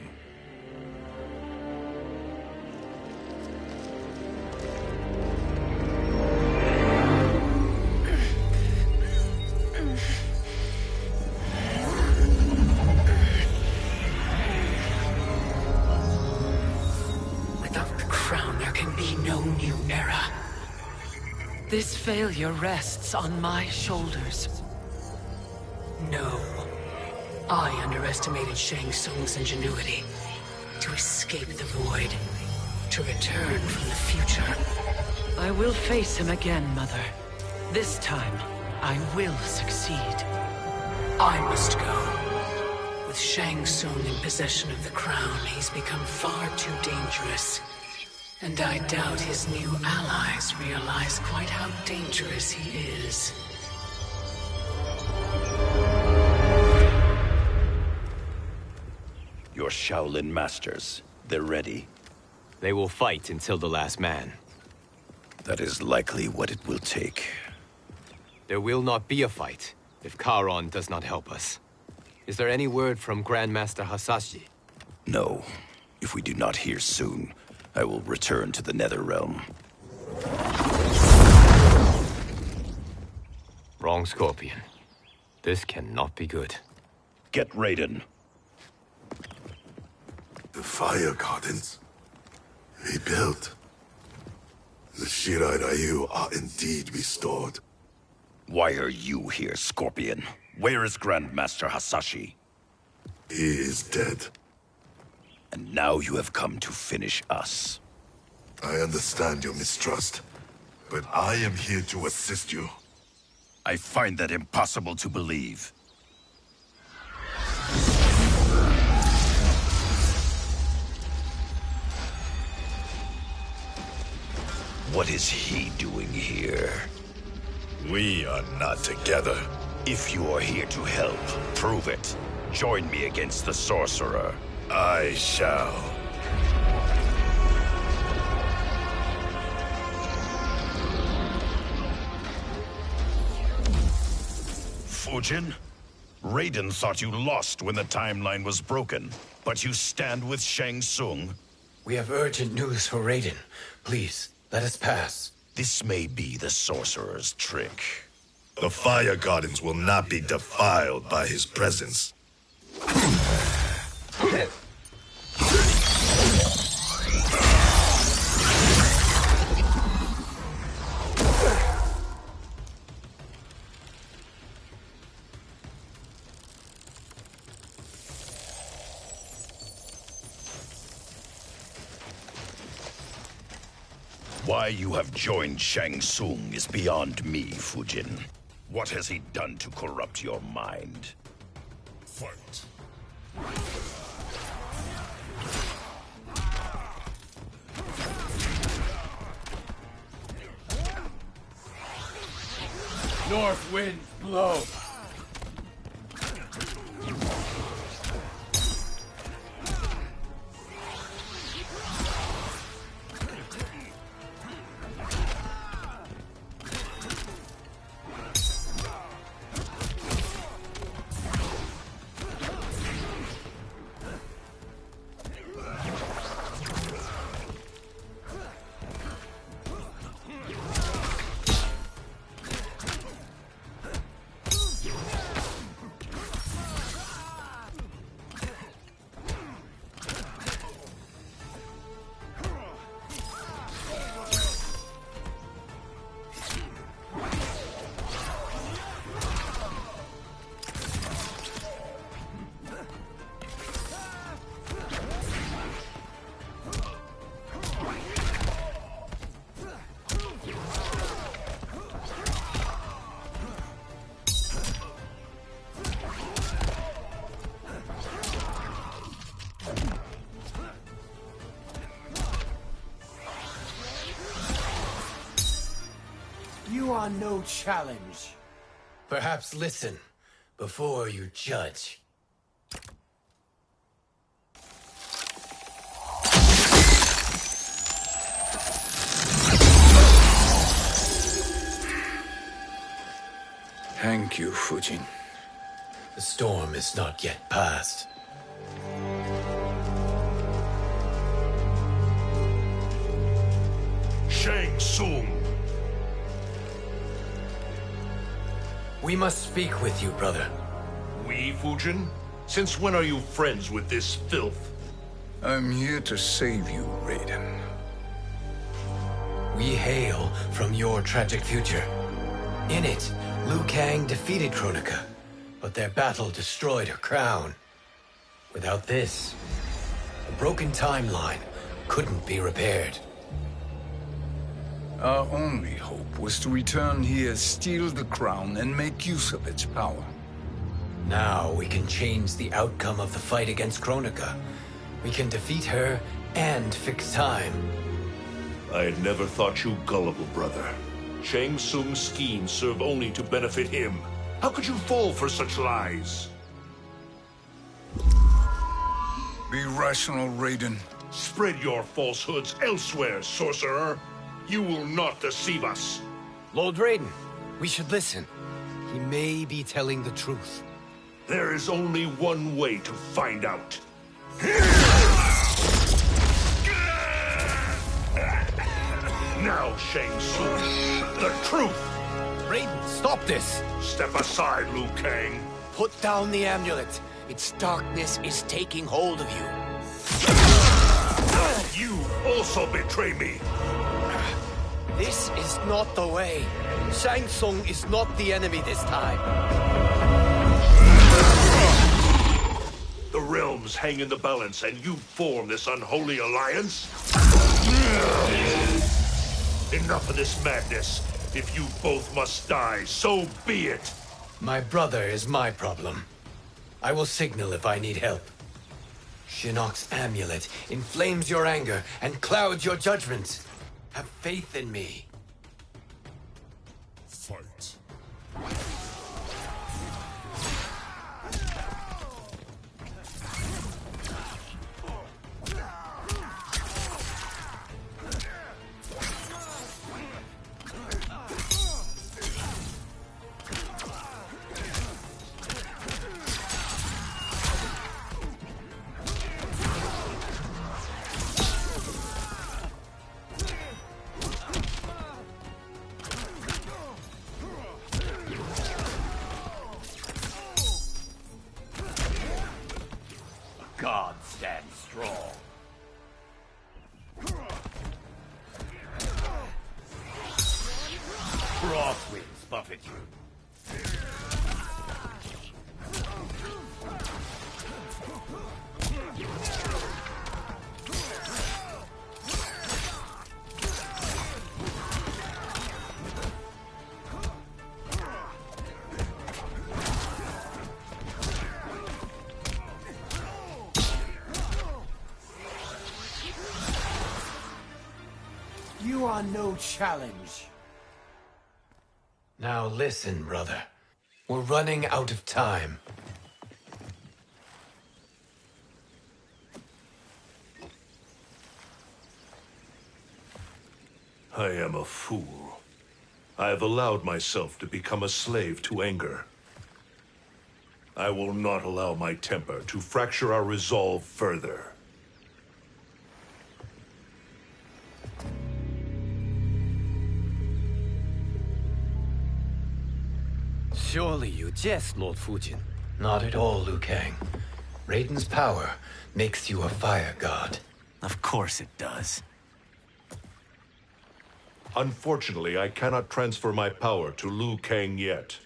Without the crown, there can be no new era. This failure rests on my shoulders. No. I underestimated Shang Tsung's ingenuity. To escape the void. To return from the future. I will face him again, Mother. This time, I will succeed. I must go. With Shang Tsung in possession of the crown, he's become far too dangerous. And I doubt his new allies realize quite how dangerous he is. Your Shaolin masters, they're ready. They will fight until the last man. That is likely what it will take. There will not be a fight if Charon does not help us. Is there any word from Grandmaster Hasashi? No. If we do not hear soon, I will return to the Netherrealm. Wrong, Scorpion. This cannot be good. Get Raiden. The Fire Gardens. Rebuilt. The Shirai Ryu are indeed restored. Why are you here, Scorpion? Where is Grandmaster Hasashi? He is dead. And now you have come to finish us. I understand your mistrust, but I am here to assist you. I find that impossible to believe. What is he doing here? We are not together. If you are here to help, prove it. Join me against the sorcerer. I shall. Fujin? Raiden thought you lost when the timeline was broken, but you stand with Shang Tsung? We have urgent news for Raiden. Please, let us pass. This may be the sorcerer's trick. The Fire Gardens will not be defiled by his presence. Why you have joined Shang Tsung is beyond me, Fujin. What has he done to corrupt your mind? Fight. North winds blow. You are no challenge. Perhaps listen before you judge. Thank you, Fujin. The storm is not yet past. Shang Tsung! We must speak with you, brother. We, Fujin? Since when are you friends with this filth? I'm here to save you, Raiden. We hail from your tragic future. In it, Liu Kang defeated Kronika, but their battle destroyed her crown. Without this, a broken timeline couldn't be repaired. Our only hope was to return here, steal the crown, and make use of its power. Now we can change the outcome of the fight against Kronika. We can defeat her and fix time. I had never thought you gullible, brother. Shang Tsung's schemes serve only to benefit him. How could you fall for such lies? Be rational, Raiden. Spread your falsehoods elsewhere, sorcerer. You will not deceive us. Lord Raiden, we should listen. He may be telling the truth. There is only one way to find out. Now, Shang Tsung, the truth! Raiden, stop this! Step aside, Liu Kang. Put down the amulet. Its darkness is taking hold of you. You also betray me. This is not the way. Shang Tsung is not the enemy this time. The realms hang in the balance, and you form this unholy alliance? Enough of this madness. If you both must die, so be it. My brother is my problem. I will signal if I need help. Shinnok's amulet inflames your anger and clouds your judgment. Have faith in me. Fight. God stand strong. Crosswinds buffet you. You are no challenge. Now listen, brother. We're running out of time. I am a fool. I have allowed myself to become a slave to anger. I will not allow my temper to fracture our resolve further. Surely you jest, Lord Fujin. Not at all, Liu Kang. Raiden's power makes you a fire god. Of course it does. Unfortunately, I cannot transfer my power to Liu Kang yet.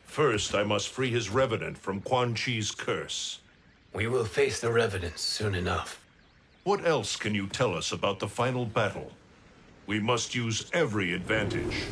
First, I must free his revenant from Quan Chi's curse. We will face the revenants soon enough. What else can you tell us about the final battle? We must use every advantage.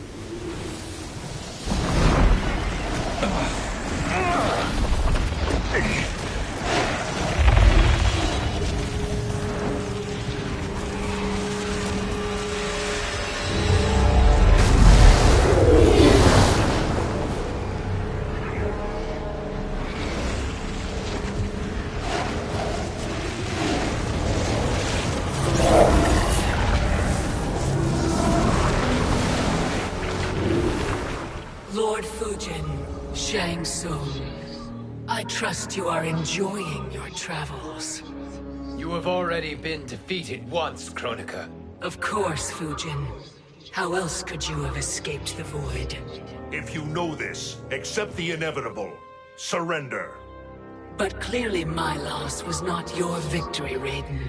Lord Fujin, Shang Tsung, I trust you are enjoying your travels. You have already been defeated once, Kronika. Of course, Fujin. How else could you have escaped the void? If you know this, accept the inevitable. Surrender. But clearly my loss was not your victory, Raiden.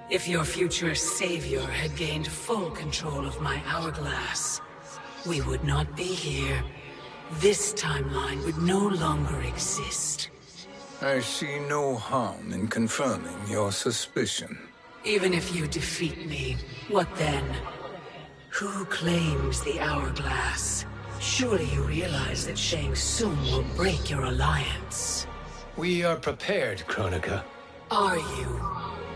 If your future savior had gained full control of my hourglass, we would not be here. This timeline would no longer exist. I see no harm in confirming your suspicion. Even if you defeat me, what then? Who claims the hourglass? Surely you realize that Shang Tsung will break your alliance. We are prepared, Kronika. Are you?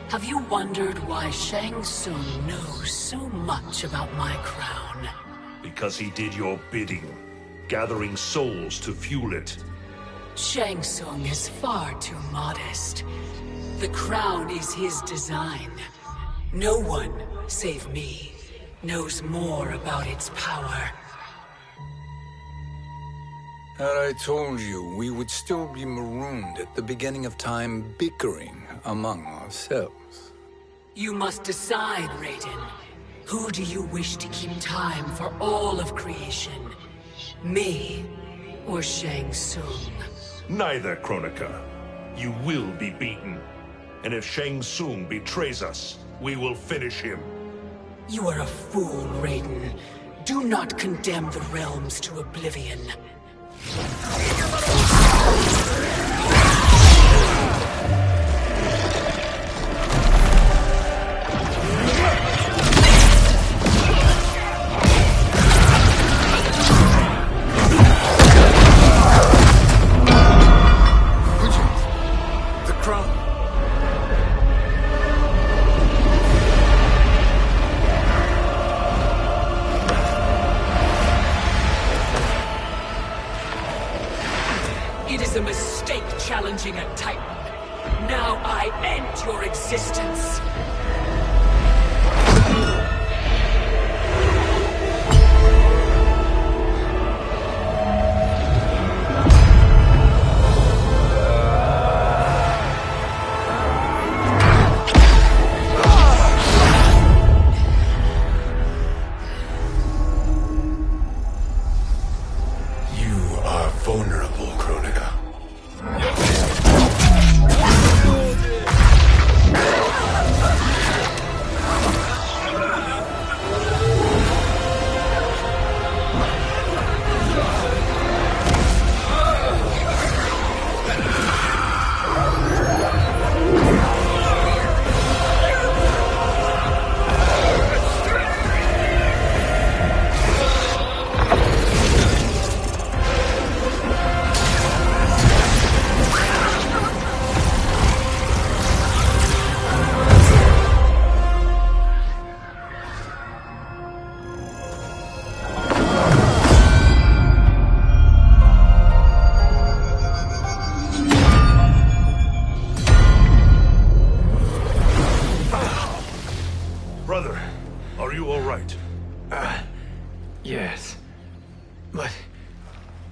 Have you wondered why Shang Tsung knows so much about my crown? Because he did your bidding, gathering souls to fuel it. Shang Tsung is far too modest. The crown is his design. No one, save me, knows more about its power. Had I told you, we would still be marooned at the beginning of time, bickering among ourselves. You must decide, Raiden. Who do you wish to keep time for all of creation? Me or Shang Tsung? Neither, Kronika. You will be beaten. And if Shang Tsung betrays us, we will finish him. You are a fool, Raiden. Do not condemn the realms to oblivion. It is a mistake challenging a Titan. Now I end your existence. You are vulnerable, Kronika. Brother, are you all right? Yes. But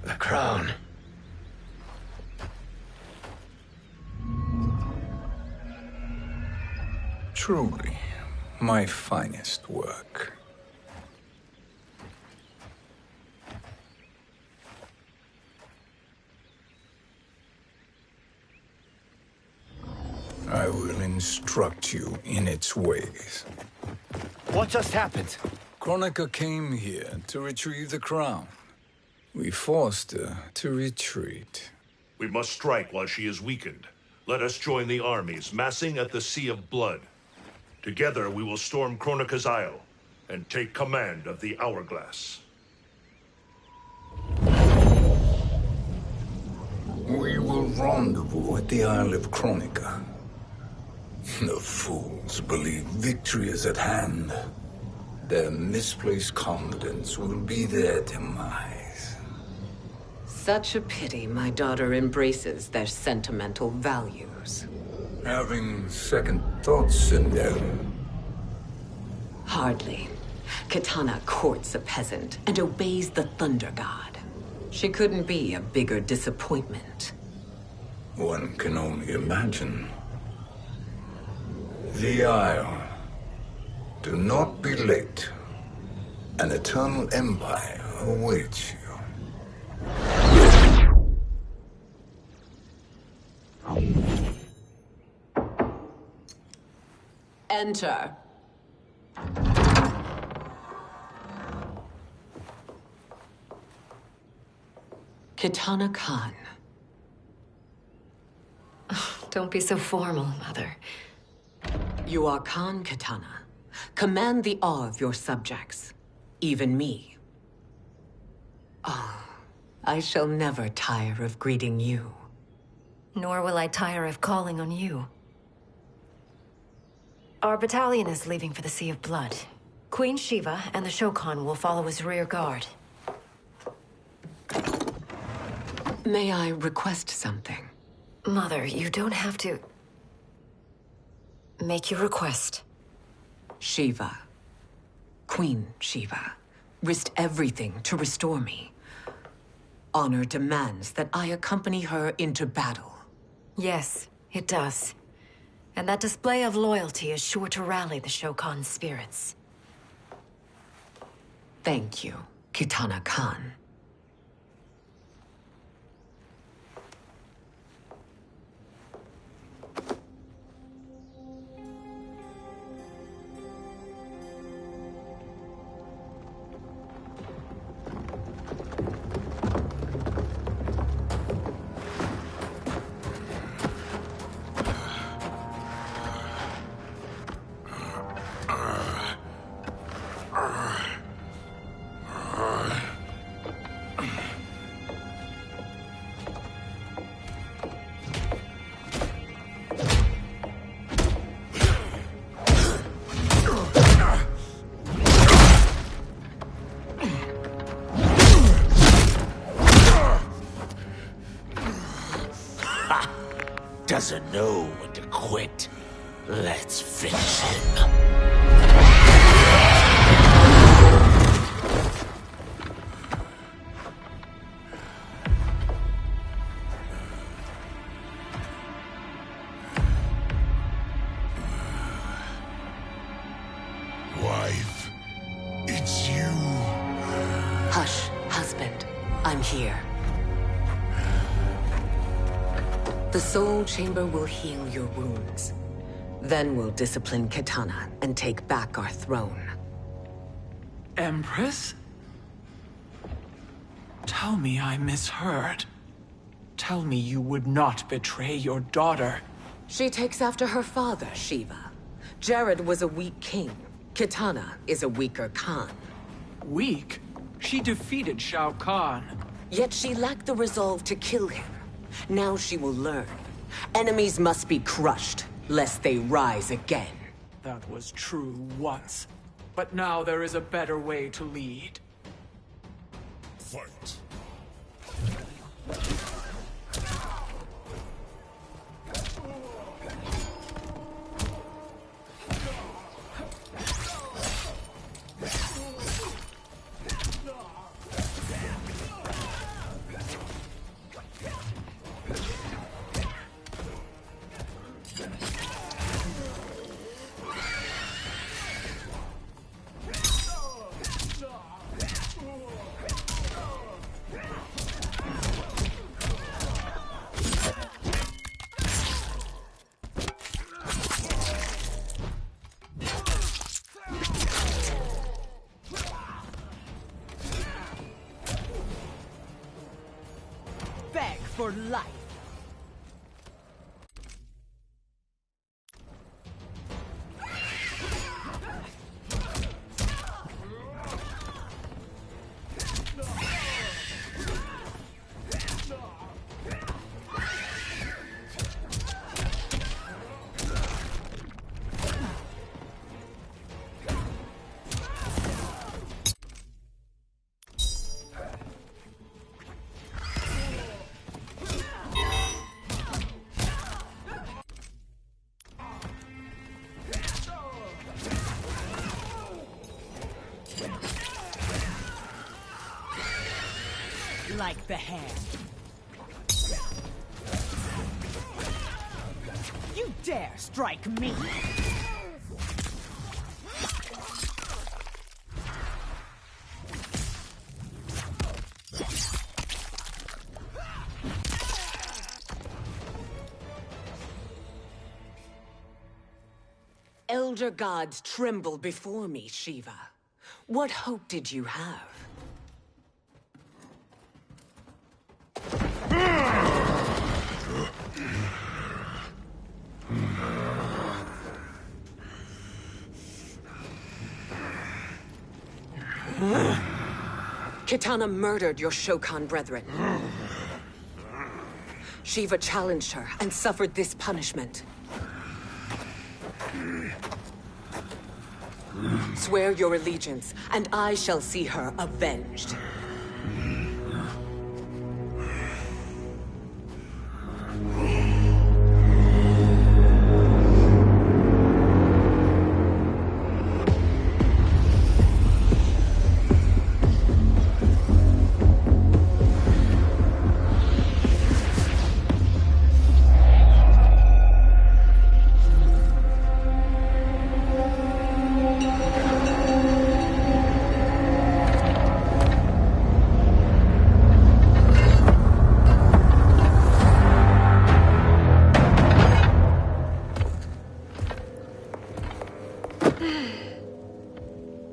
the crown. Truly, my finest work. I will instruct you in its ways. What just happened? Kronika came here to retrieve the crown. We forced her to retreat. We must strike while she is weakened. Let us join the armies, massing at the Sea of Blood. Together we will storm Kronika's Isle and take command of the Hourglass. We will rendezvous at the Isle of Kronika. The fools believe victory is at hand. Their misplaced confidence will be their demise. Such a pity my daughter embraces their sentimental values. Having second thoughts in them. Hardly. Kitana courts a peasant and obeys the Thunder God. She couldn't be a bigger disappointment. One can only imagine. The Isle. Do not be late. An eternal empire awaits you. Enter. Kitana Khan. Don't be so formal, Mother. You are Khan Kitana. Command the awe of your subjects. Even me. Oh, I shall never tire of greeting you. Nor will I tire of calling on you. Our battalion is leaving for the Sea of Blood. Queen Shiva and the Shokan will follow as rear guard. May I request something? Mother, you don't have to... Make your request. Shiva. Queen Shiva. Risked everything to restore me. Honor demands that I accompany her into battle. Yes, it does. And that display of loyalty is sure to rally the Shokan's spirits. Thank you, Kitana Khan. Doesn't know when to quit. Let's finish him. Wife, it's you. Hush, husband. I'm here. The Soul Chamber will heal your wounds. Then we'll discipline Kitana and take back our throne. Empress? Tell me I misheard. Tell me you would not betray your daughter. She takes after her father, Shiva. Jared was a weak king. Kitana is a weaker Khan. Weak? She defeated Shao Kahn. Yet she lacked the resolve to kill him. Now she will learn. Enemies must be crushed, lest they rise again. That was true once. But now there is a better way to lead. Fight. Beg for life. Like the hand. You dare strike me! Elder gods tremble before me, Shiva. What hope did you have? Kitana murdered your Shokan brethren. Shiva challenged her and suffered this punishment. Swear your allegiance, and I shall see her avenged.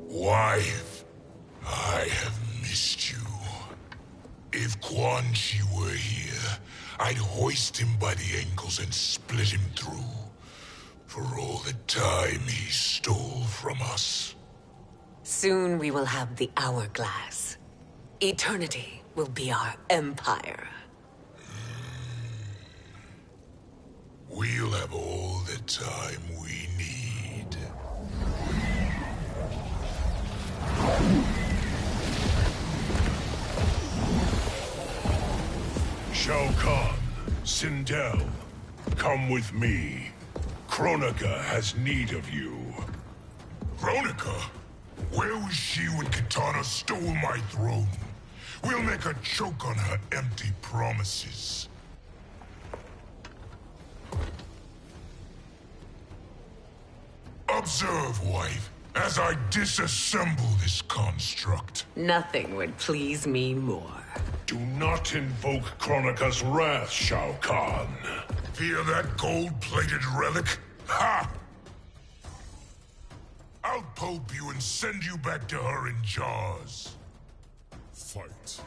Wife, I have missed you. If Quan Chi were here, I'd hoist him by the ankles and split him through. For all the time he stole from us. Soon we will have the hourglass. Eternity will be our empire. We'll have all the time we need. Shao Kahn, Sindel, come with me. Kronika has need of you. Kronika? Where was she when Kitana stole my throne? We'll make her choke on her empty promises. Observe, wife, as I disassemble this construct. Nothing would please me more. Do not invoke Kronika's wrath, Shao Kahn. Fear that gold-plated relic? Ha! I'll pulp you and send you back to her in jars. Fight.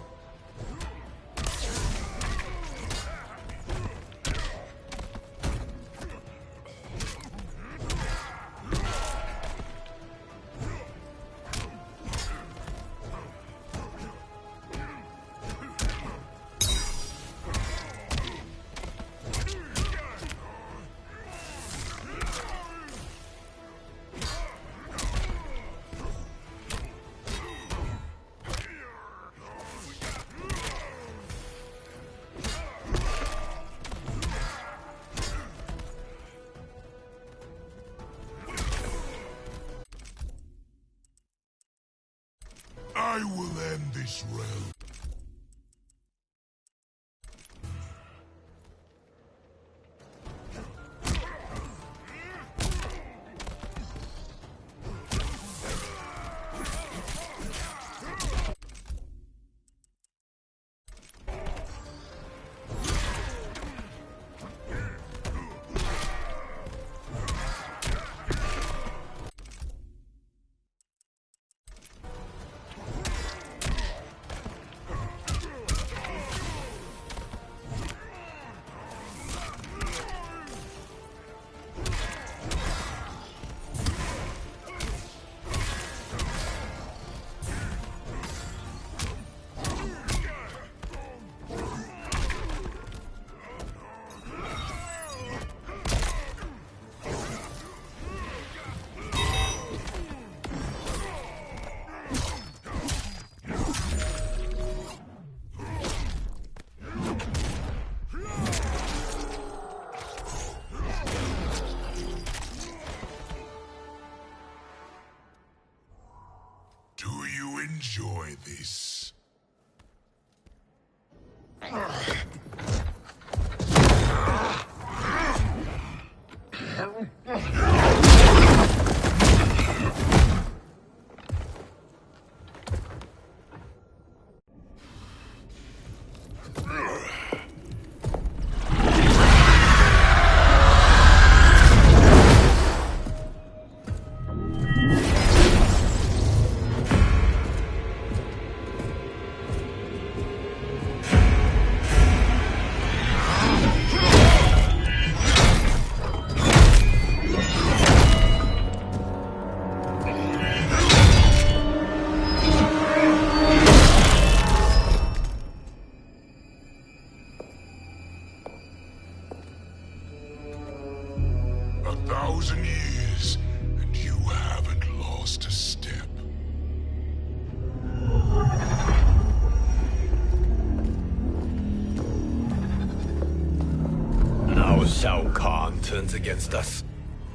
Shao Kahn turns against us.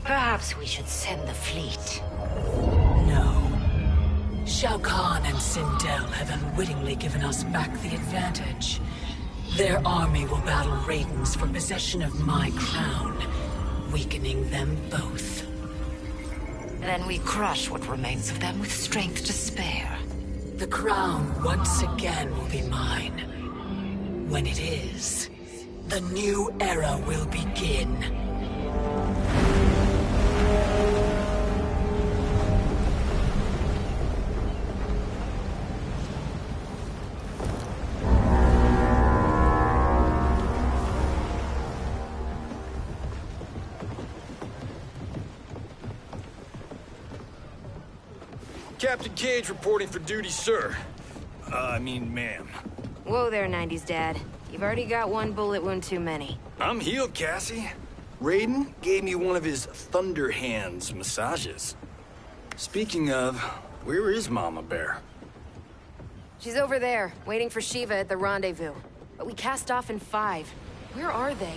Perhaps we should send the fleet. No. Shao Kahn and Sindel have unwittingly given us back the advantage. Their army will battle Raidens for possession of my crown, weakening them both. Then we crush what remains of them with strength to spare. The crown once again will be mine. When it is, the new era will begin. Captain Cage reporting for duty, sir. Ma'am. Whoa there, 90s dad. You've already got one bullet wound too many. I'm healed, Cassie. Raiden gave me one of his Thunder Hands massages. Speaking of, where is Mama Bear? She's over there, waiting for Shiva at the rendezvous. But we cast off in 5. Where are they?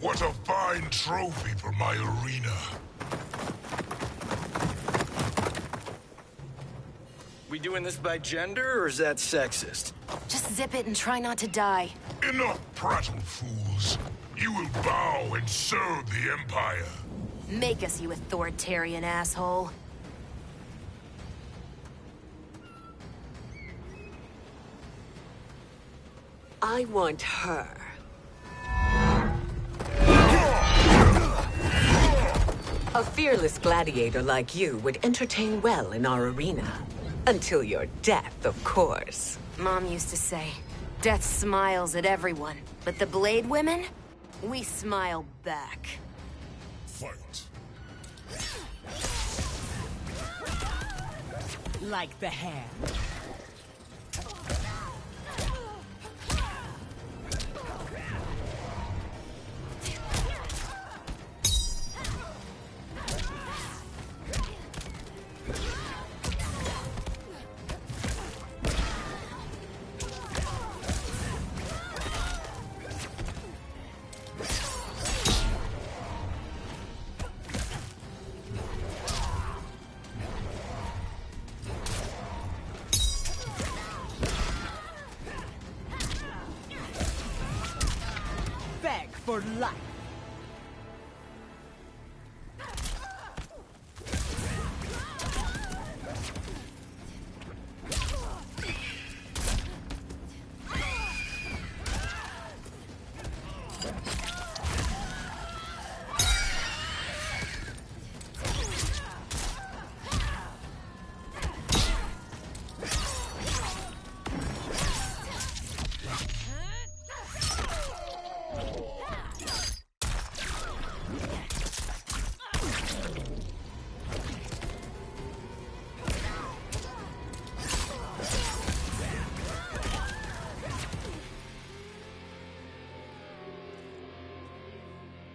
What a fine trophy for my arena. We doing this by gender, or is that sexist? Just zip it and try not to die. Enough prattle, fools. You will bow and serve the Empire. Make us, you authoritarian asshole. I want her. A fearless gladiator like you would entertain well in our arena. Until your death, of course. Mom used to say, death smiles at everyone, but the Blade women, we smile back. Fight. Like the hair. For life.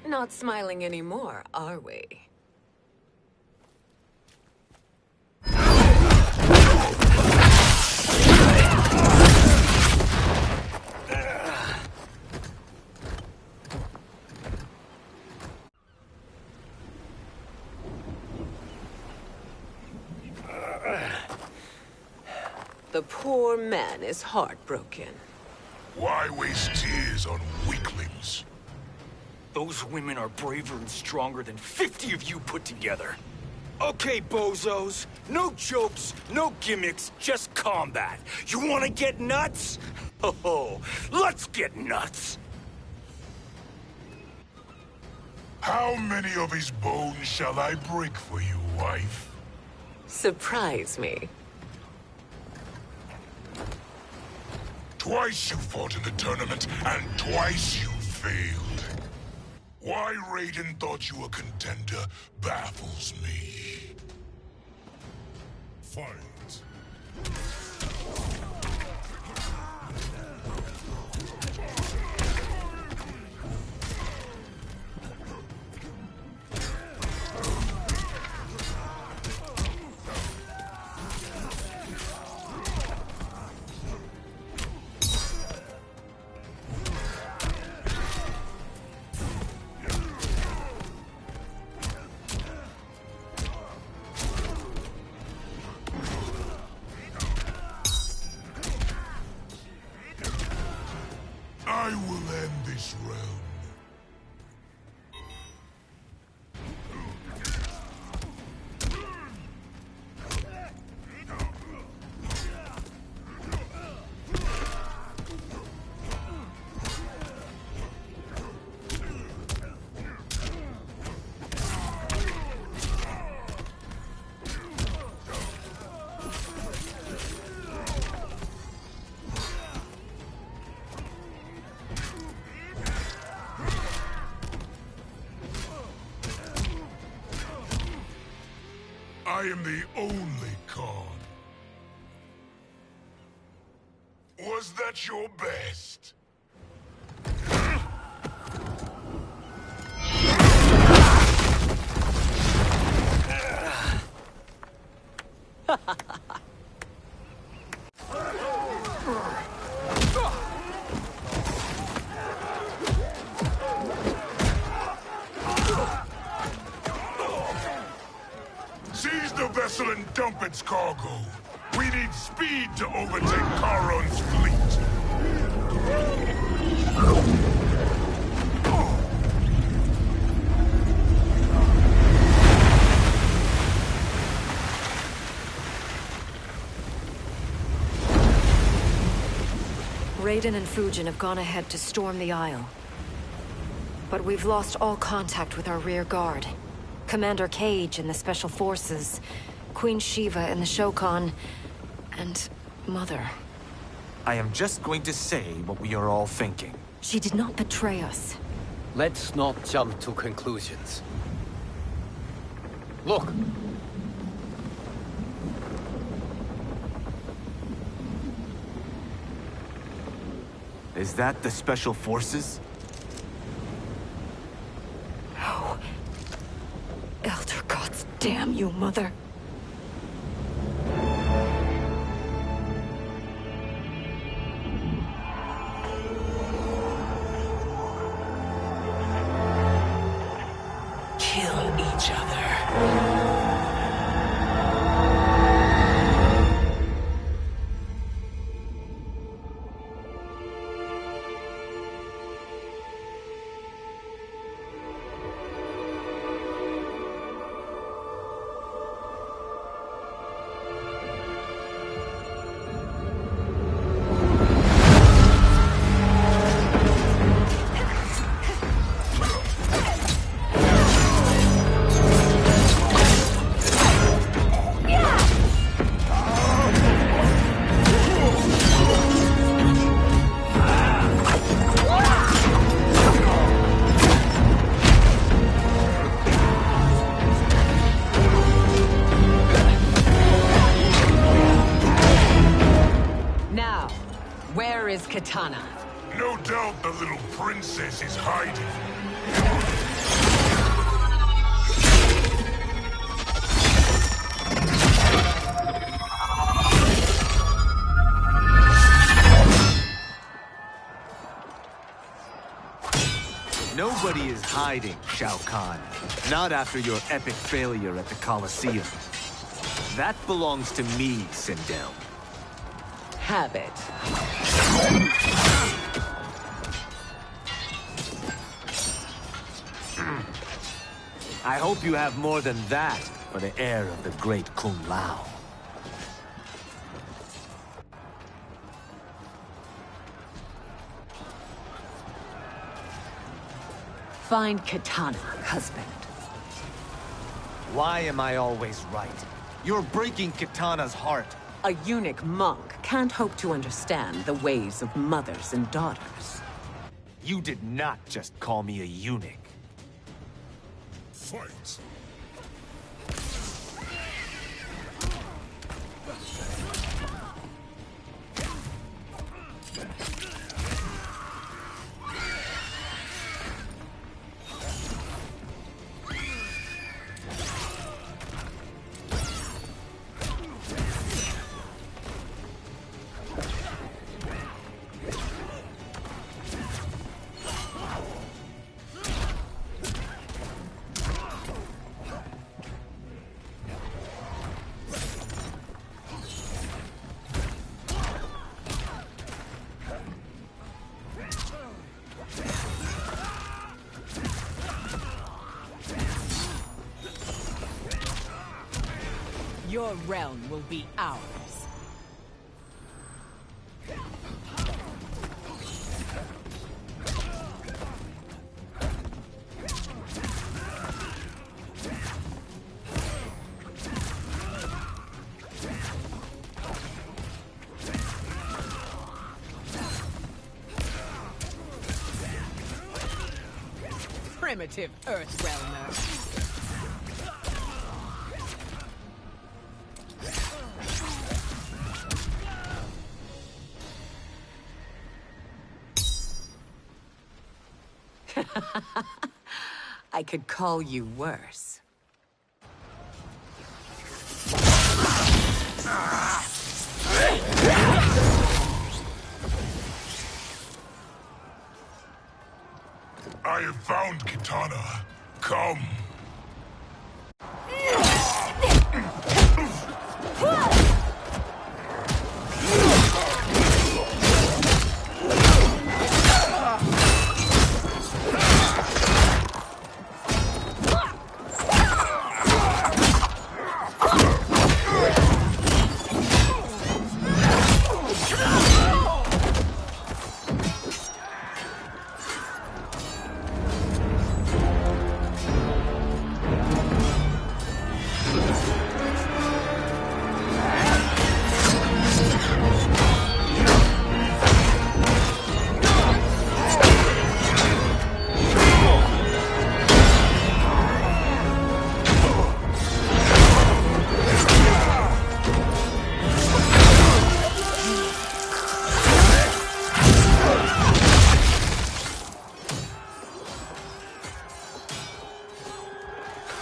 Not smiling anymore, are we? The poor man is heartbroken. Why waste tears on weaklings? Those women are braver and stronger than 50 of you put together. Okay, bozos. No jokes, no gimmicks, just combat. You wanna get nuts? Oh, let's get nuts! How many of his bones shall I break for you, wife? Surprise me. Twice you fought in the tournament, and twice you failed. Why Raiden thought you a contender baffles me. Fight. I will end this realm. I am the only Khan. Was that your best? Seize the vessel and dump its cargo. We need speed to overtake Charon's fleet. Raiden and Fujin have gone ahead to storm the Isle. But we've lost all contact with our rear guard. Commander Cage and the Special Forces, Queen Shiva and the Shokan, and Mother. I am just going to say what we are all thinking. She did not betray us. Let's not jump to conclusions. Look! Is that the Special Forces? No. Elder gods damn you, Mother. Kill each other. Katana. No doubt the little princess is hiding. Nobody is hiding, Shao Kahn. Not after your epic failure at the Colosseum. That belongs to me, Sindel. have it. I hope you have more than that for the heir of the great Kung Lao. Find Katana, husband. Why am I always right? You're breaking Katana's heart. A eunuch monk can't hope to understand the ways of mothers and daughters. You did not just call me a eunuch. Fight! Your realm will be ours. Primitive Earthrealmer. I could call you worse. I have found Katana. Come.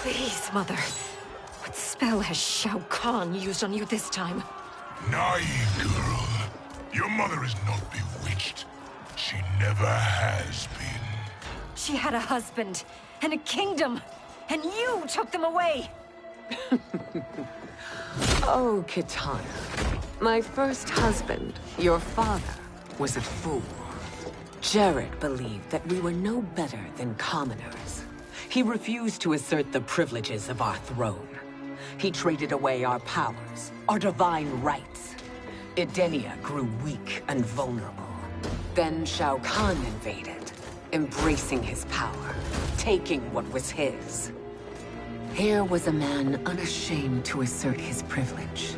Please, Mother. What spell has Shao Kahn used on you this time? Naive girl. Your mother is not bewitched. She never has been. She had a husband and a kingdom, and you took them away! Oh, Kitana. My first husband, your father, was a fool. Jared believed that we were no better than commoners. He refused to assert the privileges of our throne. He traded away our powers, our divine rights. Edenia grew weak and vulnerable. Then Shao Kahn invaded, embracing his power, taking what was his. Here was a man unashamed to assert his privilege,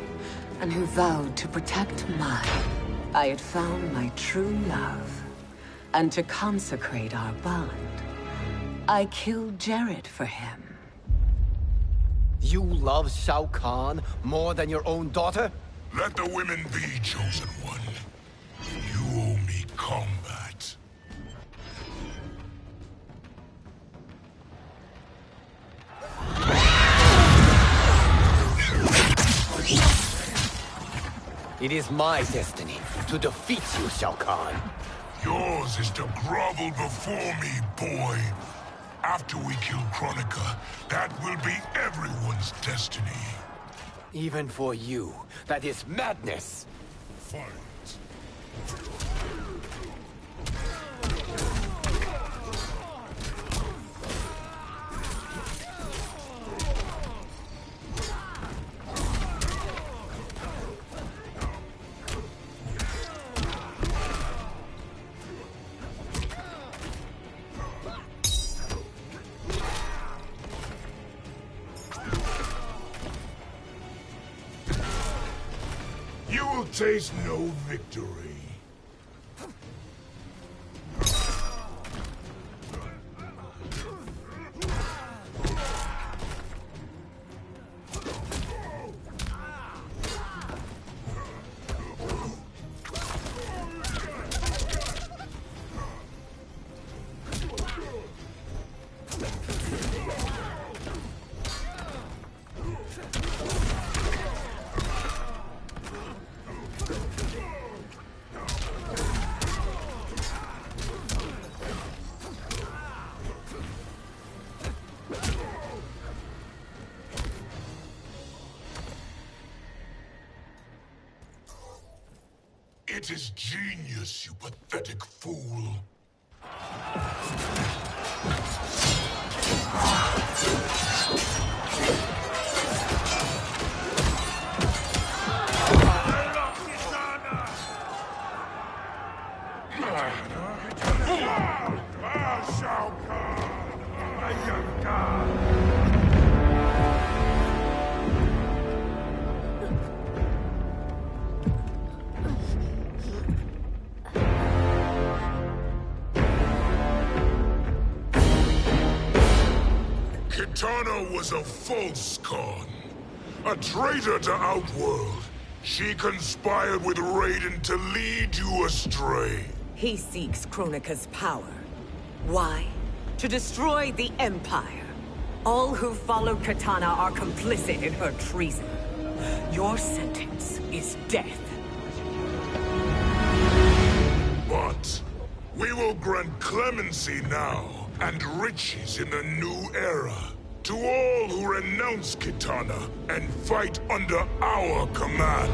and who vowed to protect mine. I had found my true love, and to consecrate our bond, I killed Jared for him. You love Shao Kahn more than your own daughter? Let the women be, chosen one. You owe me combat. It is my destiny to defeat you, Shao Kahn. Yours is to grovel before me, boy. After we kill Kronika, that will be everyone's destiny. Even for you, that is madness. Fight. You will taste no victory. It is genius, you pathetic fool. Kitana was a false con. A traitor to Outworld. She conspired with Raiden to lead you astray. He seeks Kronika's power. Why? To destroy the Empire. All who follow Kitana are complicit in her treason. Your sentence is death. But we will grant clemency now and riches in the new era to all who renounce Kitana and fight under our command.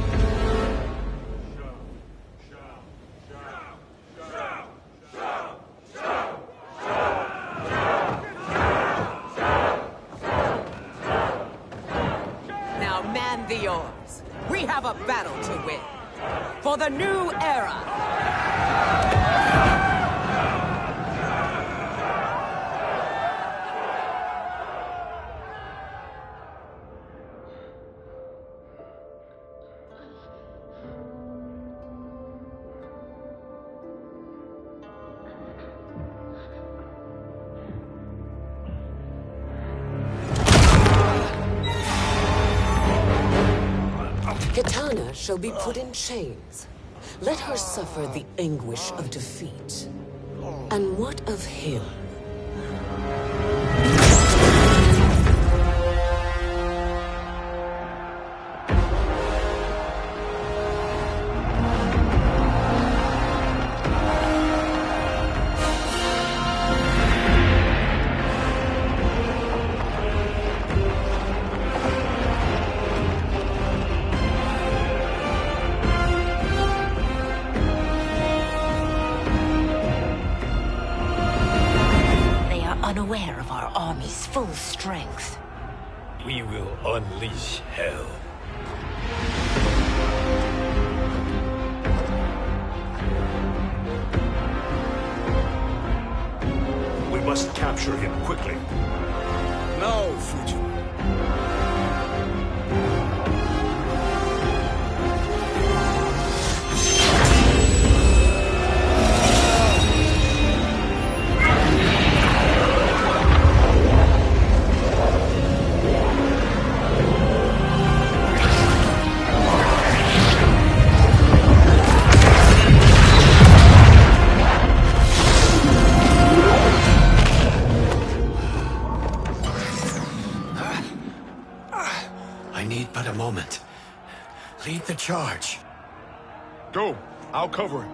Now man the oars. We have a battle to win. For the new era! Kitana shall be put in chains. Let her suffer the anguish of defeat. And what of him? Unaware of our army's full strength. We will unleash hell. We must capture him quickly. No, Fujin. I need but a moment. Lead the charge. Go. I'll cover him.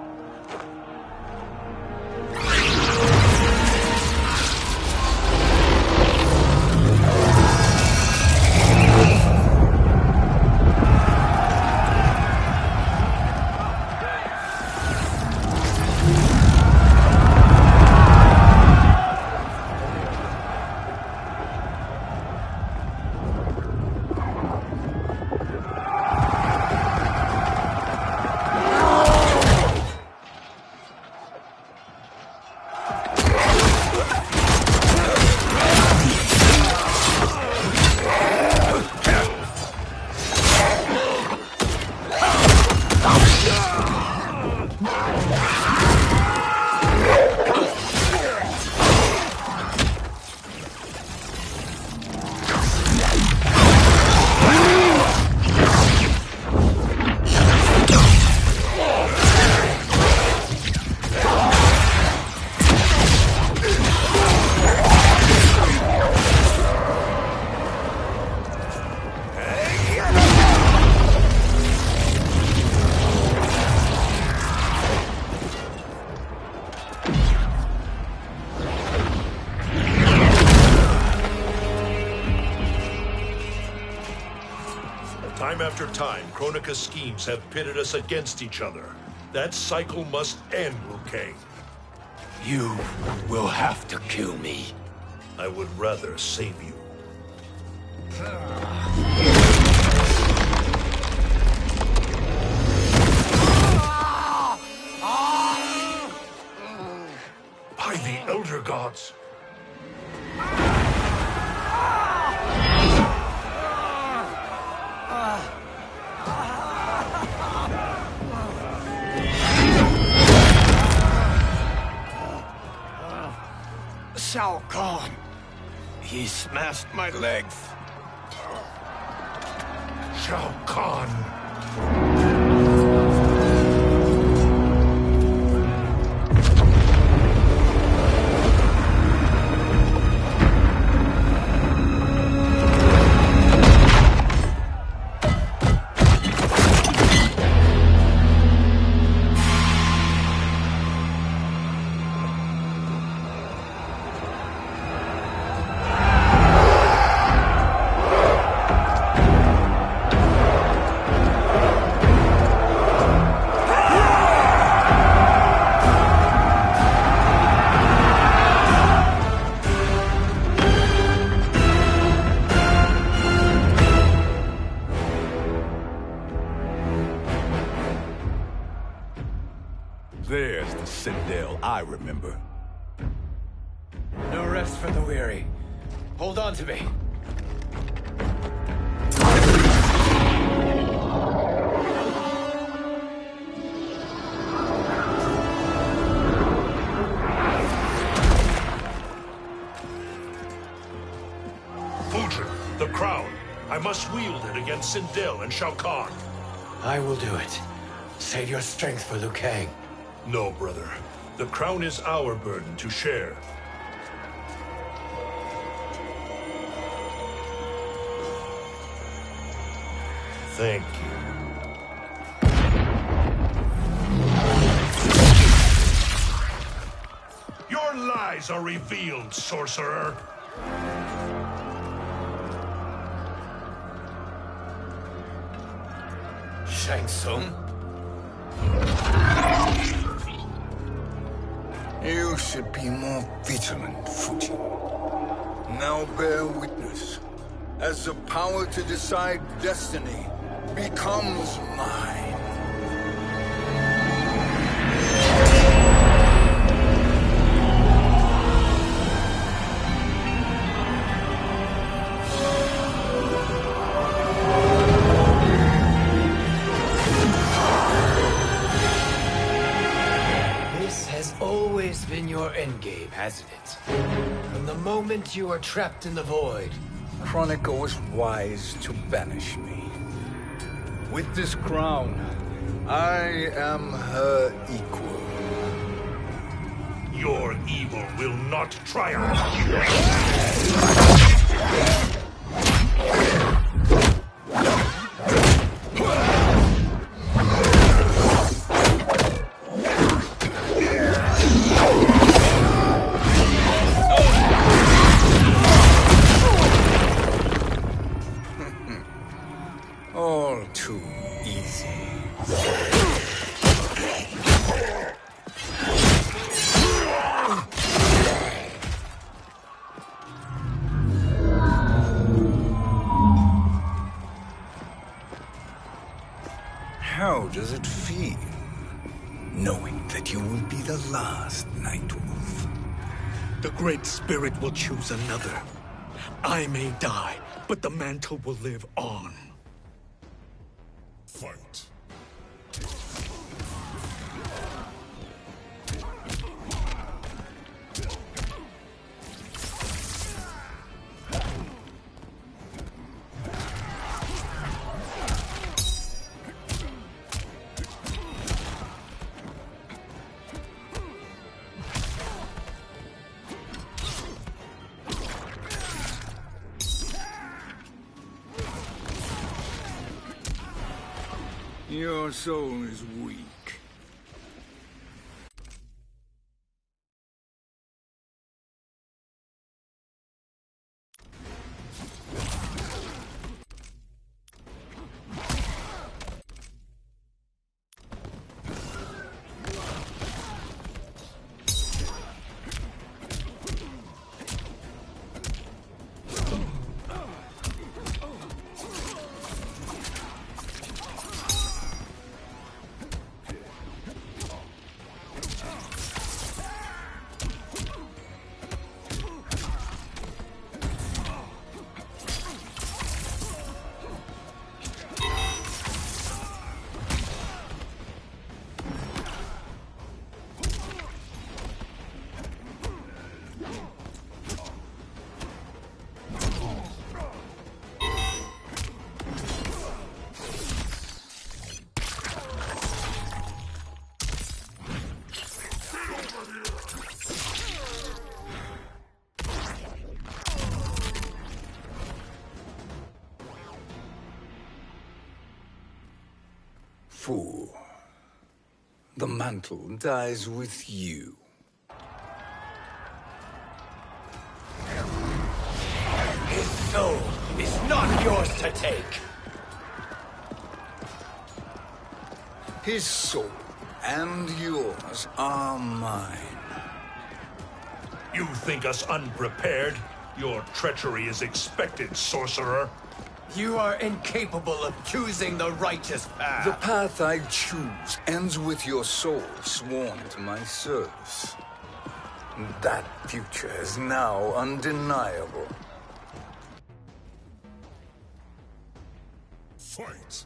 Time after time, Kronika's schemes have pitted us against each other. That cycle must end, Liu Kang. You will have to kill me. I would rather save you. By the Elder Gods! Shao Kahn! He smashed my legs! Shao Kahn! There's the Citadel I remember. No rest for the weary. Hold on to me. Fujin, the crown. I must wield it against Sindel and Shao Kahn. I will do it. Save your strength for Liu Kang. No, brother. The crown is our burden to share. Thank you. Your lies are revealed, sorcerer. Shang Tsung? You should be more vigilant, Fujin. Now bear witness. As the power to decide destiny becomes mine. This has always been your endgame, hasn't it? From the moment you were trapped in the void. Kronika was wise to banish me. With this crown, I am her equal. Your evil will not triumph. All too easy. How does it feel, knowing that you will be the last Nightwolf? The Great Spirit will choose another. I may die, but the mantle will live on. Fight. Your soul is weak. fool. The mantle dies with you. His soul is not yours to take. His soul and yours are mine. You think us unprepared? Your treachery is expected, sorcerer. You are incapable of choosing the righteous path. The path I choose ends with your soul sworn to my service. That future is now undeniable. Fight!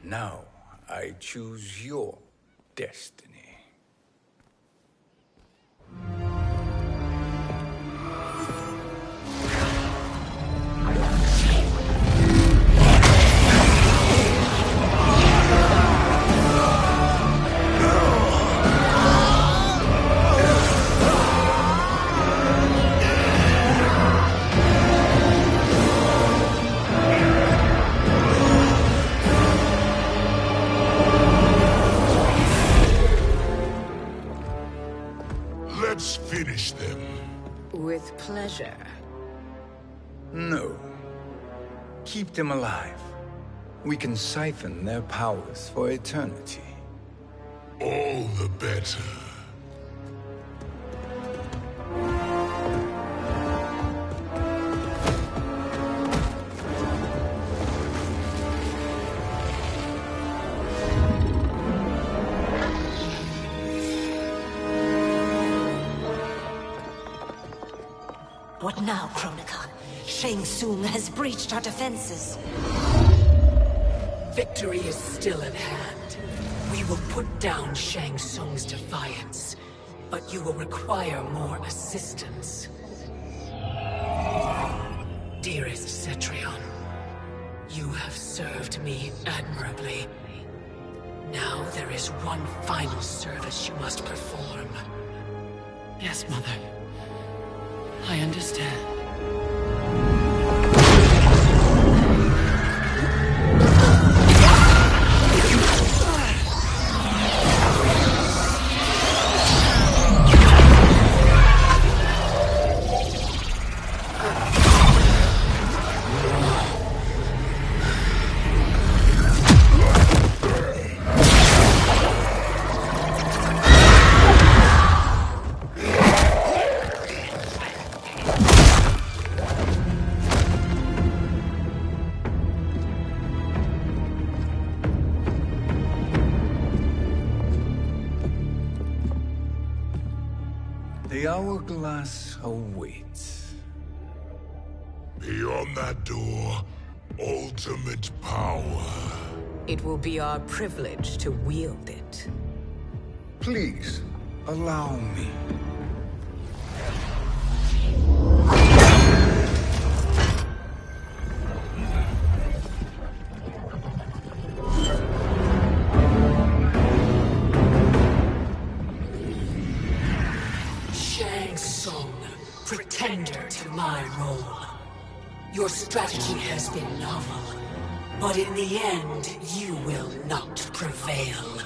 Now I choose your destiny. Let's finish them. With pleasure. No. Keep them alive. We can siphon their powers for eternity. All the better. What now, Kronika? Shang Tsung has breached our defenses. Victory is still at hand. We will put down Shang Tsung's defiance, but you will require more assistance. Dearest Cetrion, you have served me admirably. Now there is one final service you must perform. Yes, Mother. I understand. The hourglass awaits. Beyond that door, ultimate power. It will be our privilege to wield it. Please, allow me. Shang Tsung, pretender to my role. Your strategy has been novel, But in the end, you will not prevail.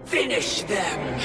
Finish them!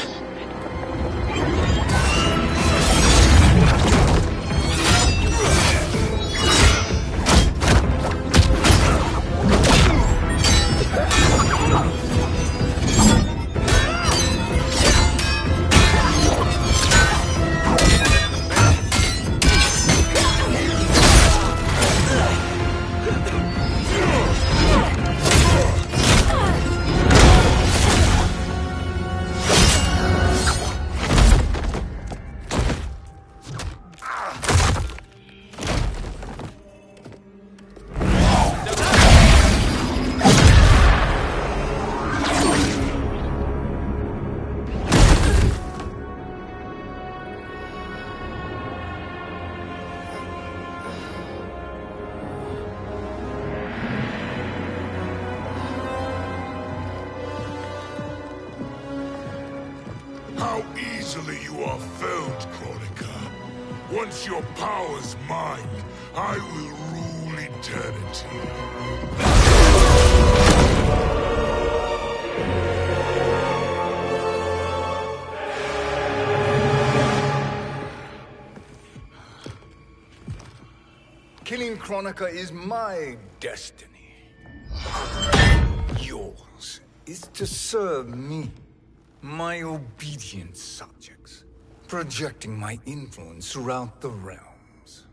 How easily you are felled, Chronica. Once your power's mine, I will rule eternity. Killing Chronica is my destiny. Yours is to serve me, my obedient subjects, projecting my influence throughout the realms.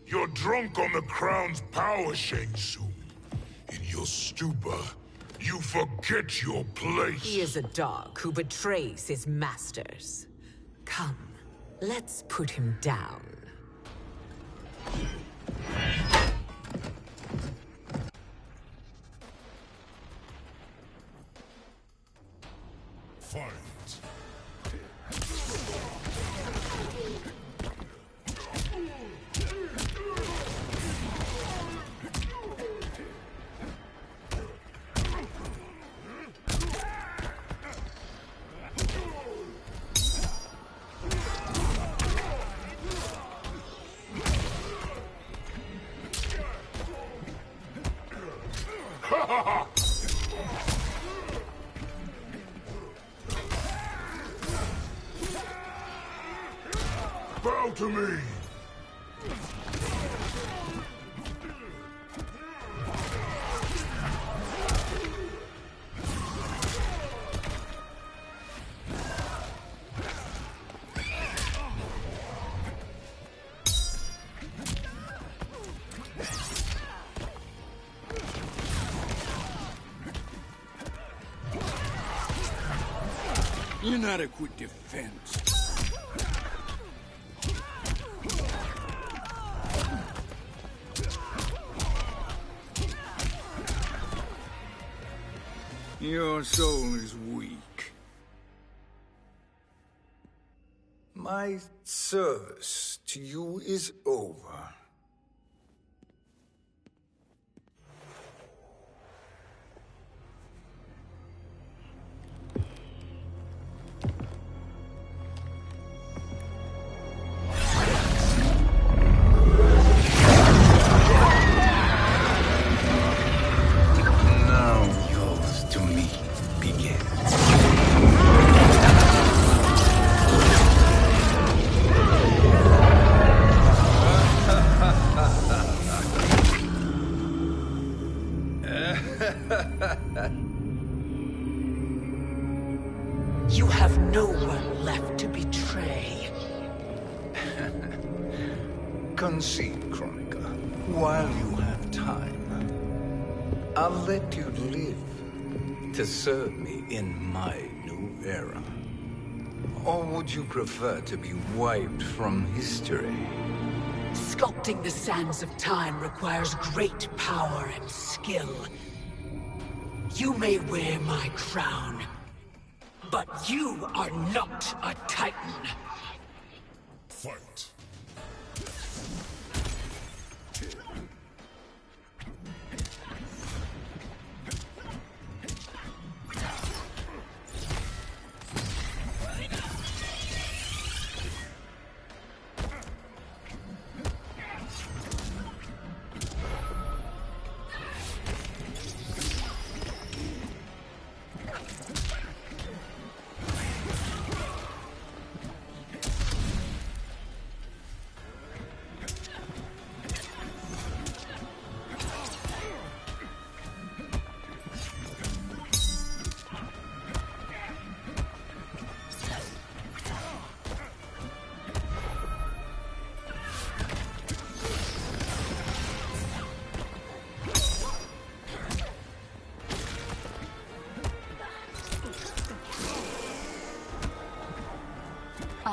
You're drunk on the Crown's power, Shang Tsung. In your stupor, you forget your place. He is a dog who betrays his masters. Come, let's put him down. Fight. Bow to me! Inadequate defense. Your soul is weak. My service to you is over. Now yours to me begins. You have no one left to betray. Concede, Chronica, while you have time. I'll let you live to serve me in my new era. Or would you prefer to be wiped from history? Sculpting the sands of time requires great power and skill. You may wear my crown, but you are not a Titan. Fight.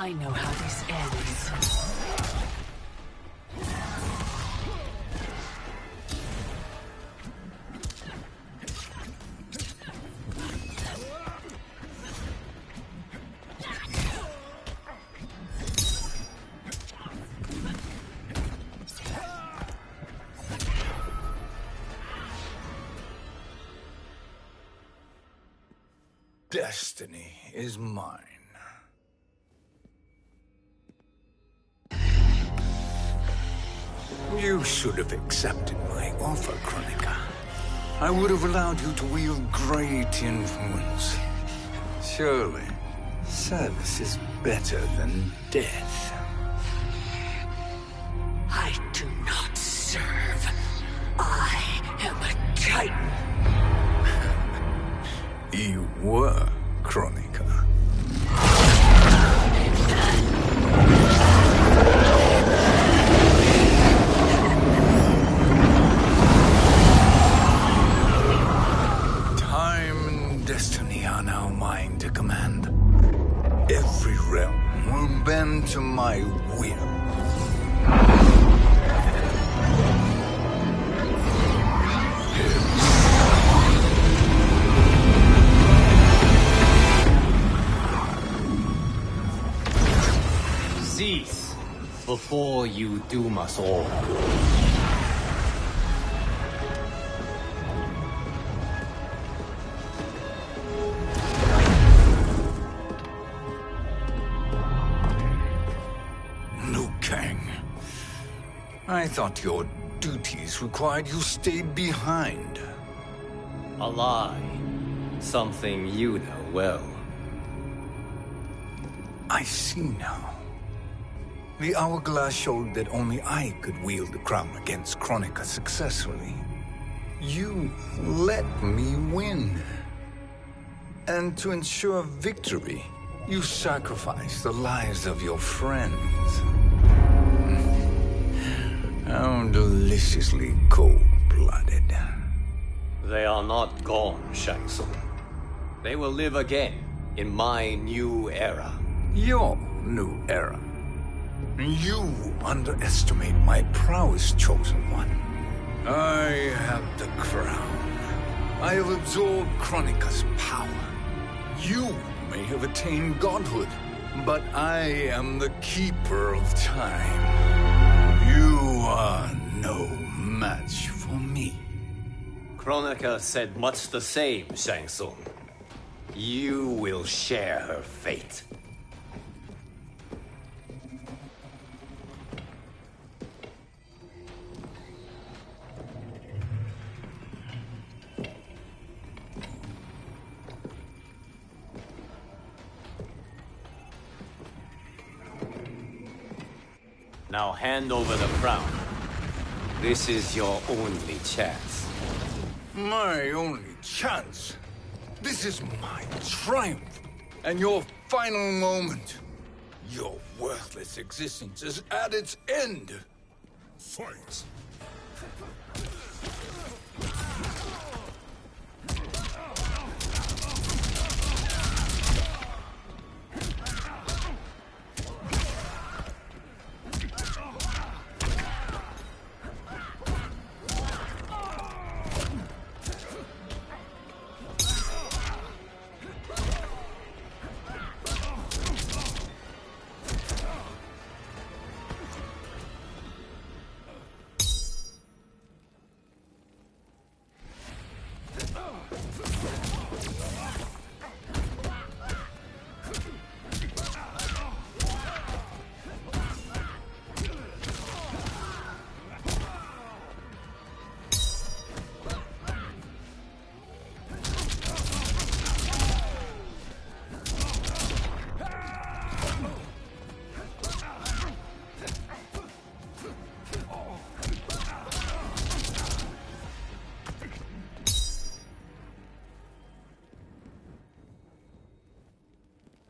I know how this ends. Destiny is mine. You should have accepted my offer, Kronika. I would have allowed you to wield great influence. Surely, service is better than death. I do not serve. I am a Titan. You were, Kronika. Time and destiny are now mine to command. Every realm will bend to my will. Cease before you doom us all. Liu Kang. I thought your duties required you stayed behind. A lie. Something you know well. I see now. The hourglass showed that only I could wield the crown against Kronika successfully. You let me win. And to ensure victory, you sacrificed the lives of your friends. How deliciously cold-blooded. They are not gone, Shang Tsung. They will live again in my new era. Your new era. You underestimate my prowess, Chosen One. I have the crown. I have absorbed Kronika's power. You may have attained godhood, but I am the keeper of time. You are no match for me. Kronika said much the same, Shang Tsung. You will share her fate. Now hand over the crown. This is your only chance. My only chance? This is my triumph, and your final moment. Your worthless existence is at its end. Fight!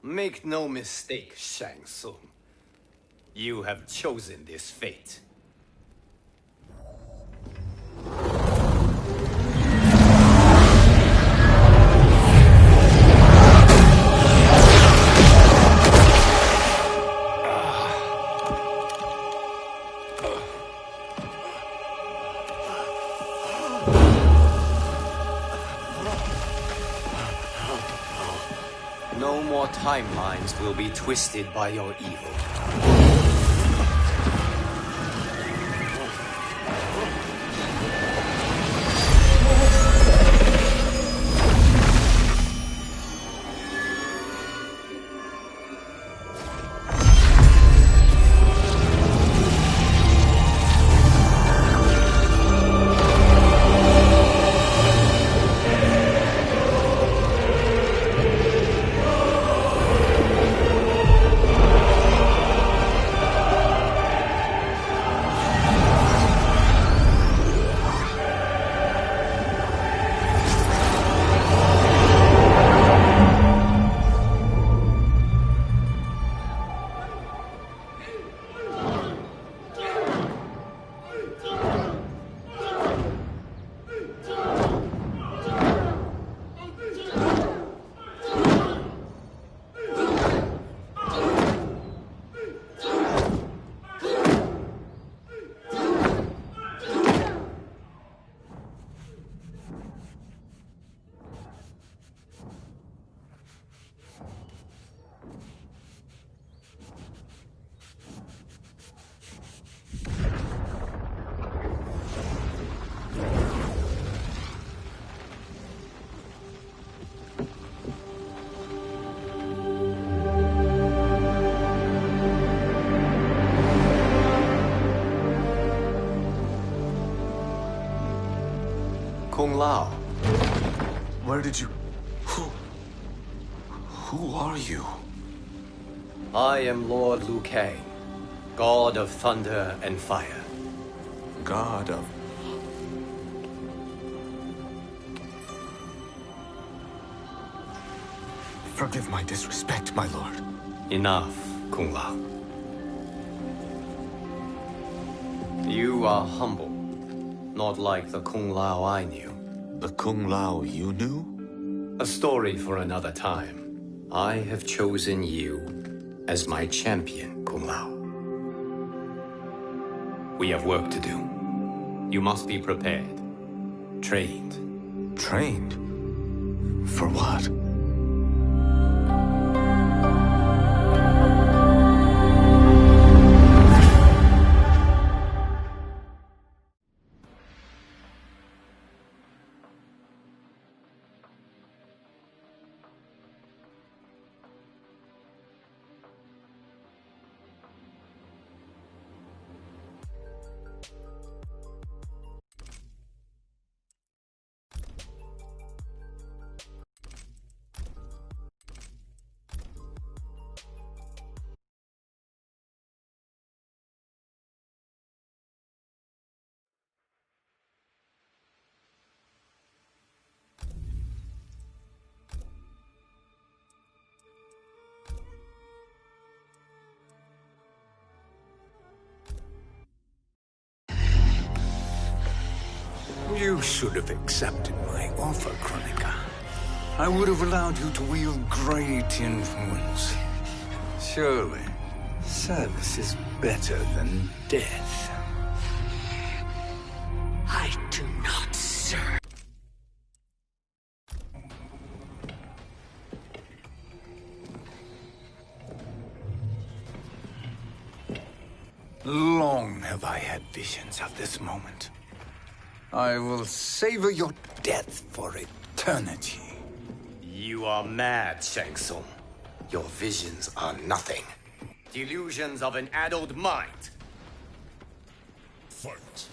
Make no mistake, Shang Tsung. You have chosen this fate. timelines will be twisted by your evil. Kung Lao. Where did you... Who are you? I am Lord Liu Kang, God of Thunder and Fire. God of... Forgive my disrespect, my lord. Enough, Kung Lao. You are humble, not like the Kung Lao I knew. The Kung Lao you knew? A story for another time. I have chosen you as my champion, Kung Lao. We have work to do. You must be prepared. Trained. Trained? For what? You should have accepted my offer, Kronika. I would have allowed you to wield great influence. Surely, service is better than death. I do not serve. Long have I had visions of this moment. I will savor your death for eternity. You are mad, Shang Tsung. Your visions are nothing. Delusions of an addled mind. Fight.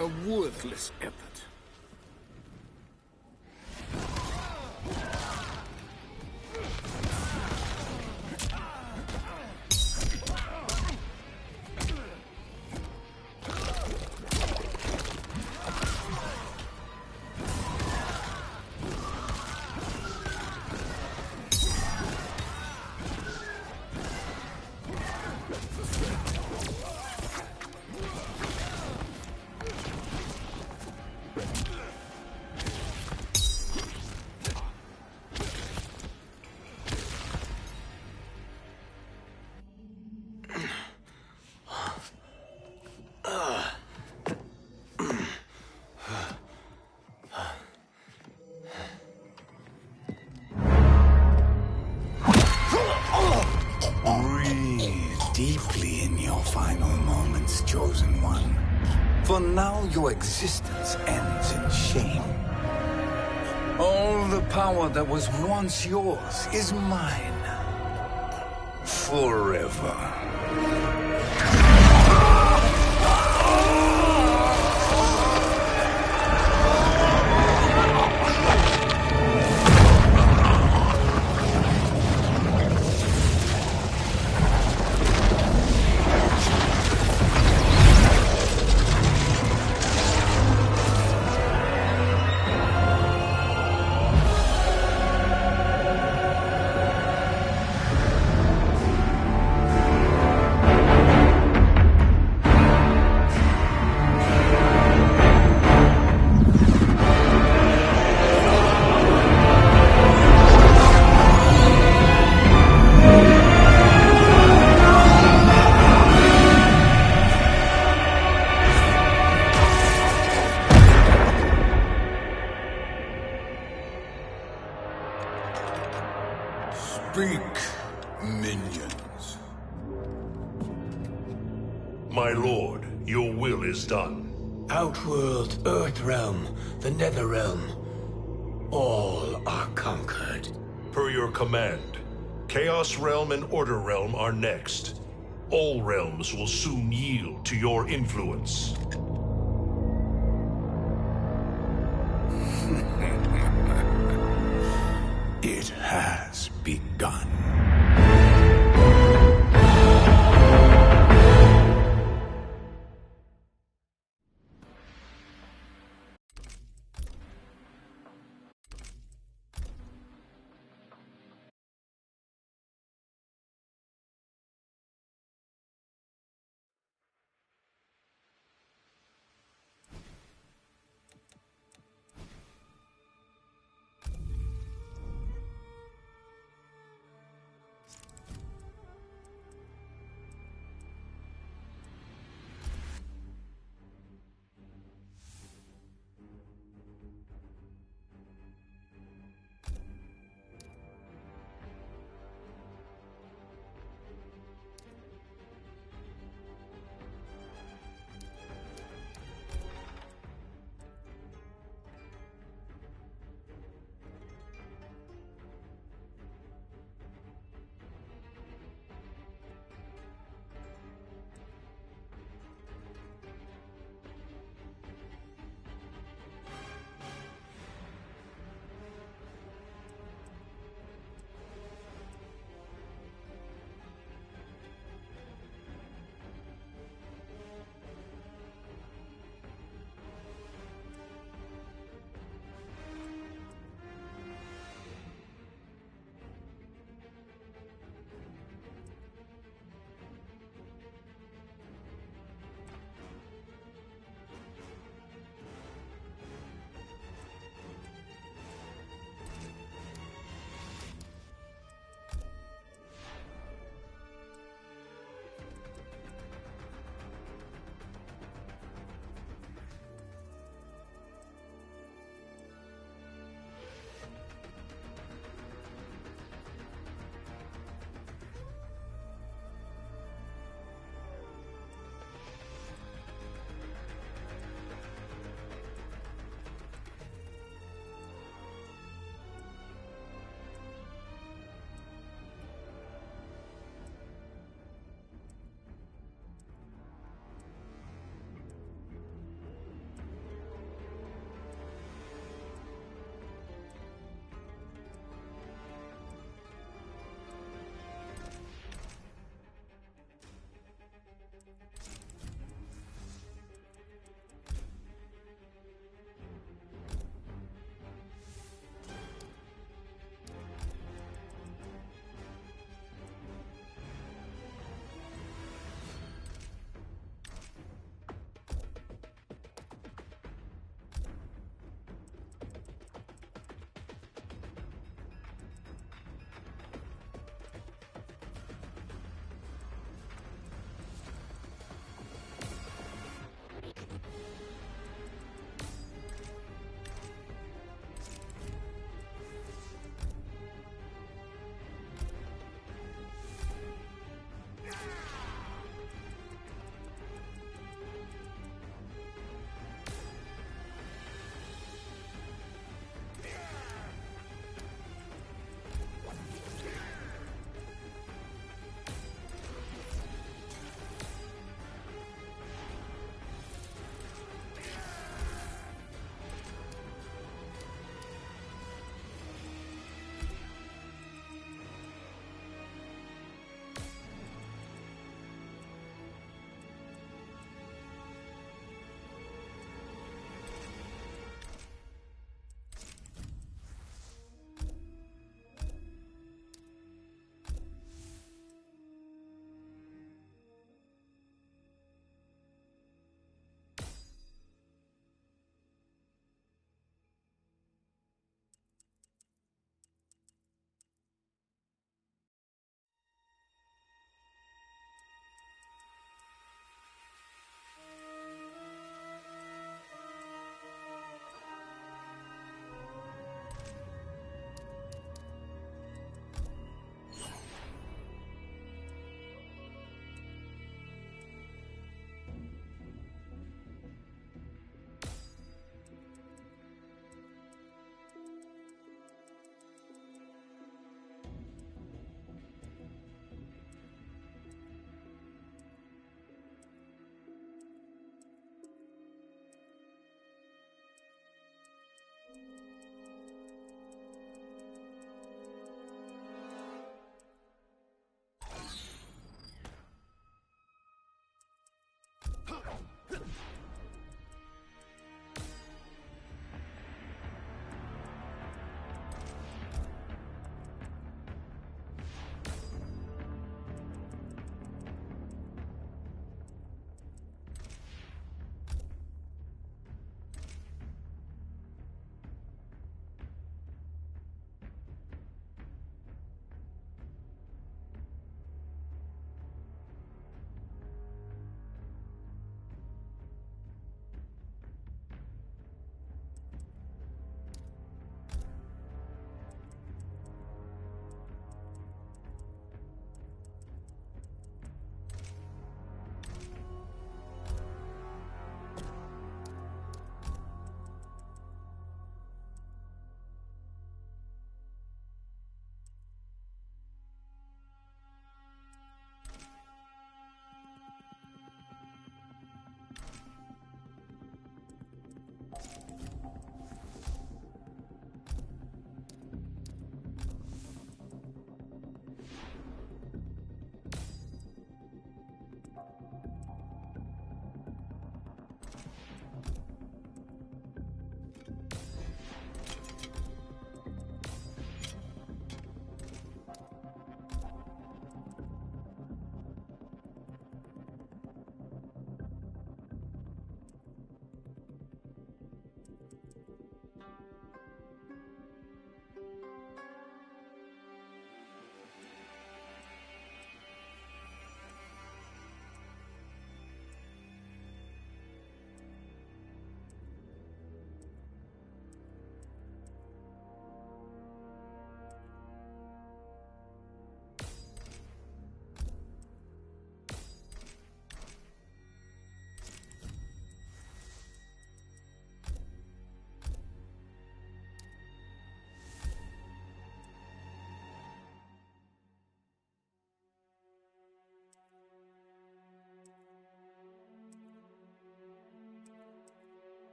A worthless effort. deeply in your final moments, Chosen One. For now, your existence ends in shame. All the power that was once yours is mine. Forever. Speak, minions. My lord, your will is done. Outworld, Earthrealm, the Netherrealm. All are conquered. Per your command, Chaos Realm and Order Realm are next. All realms will soon yield to your influence. It has begun.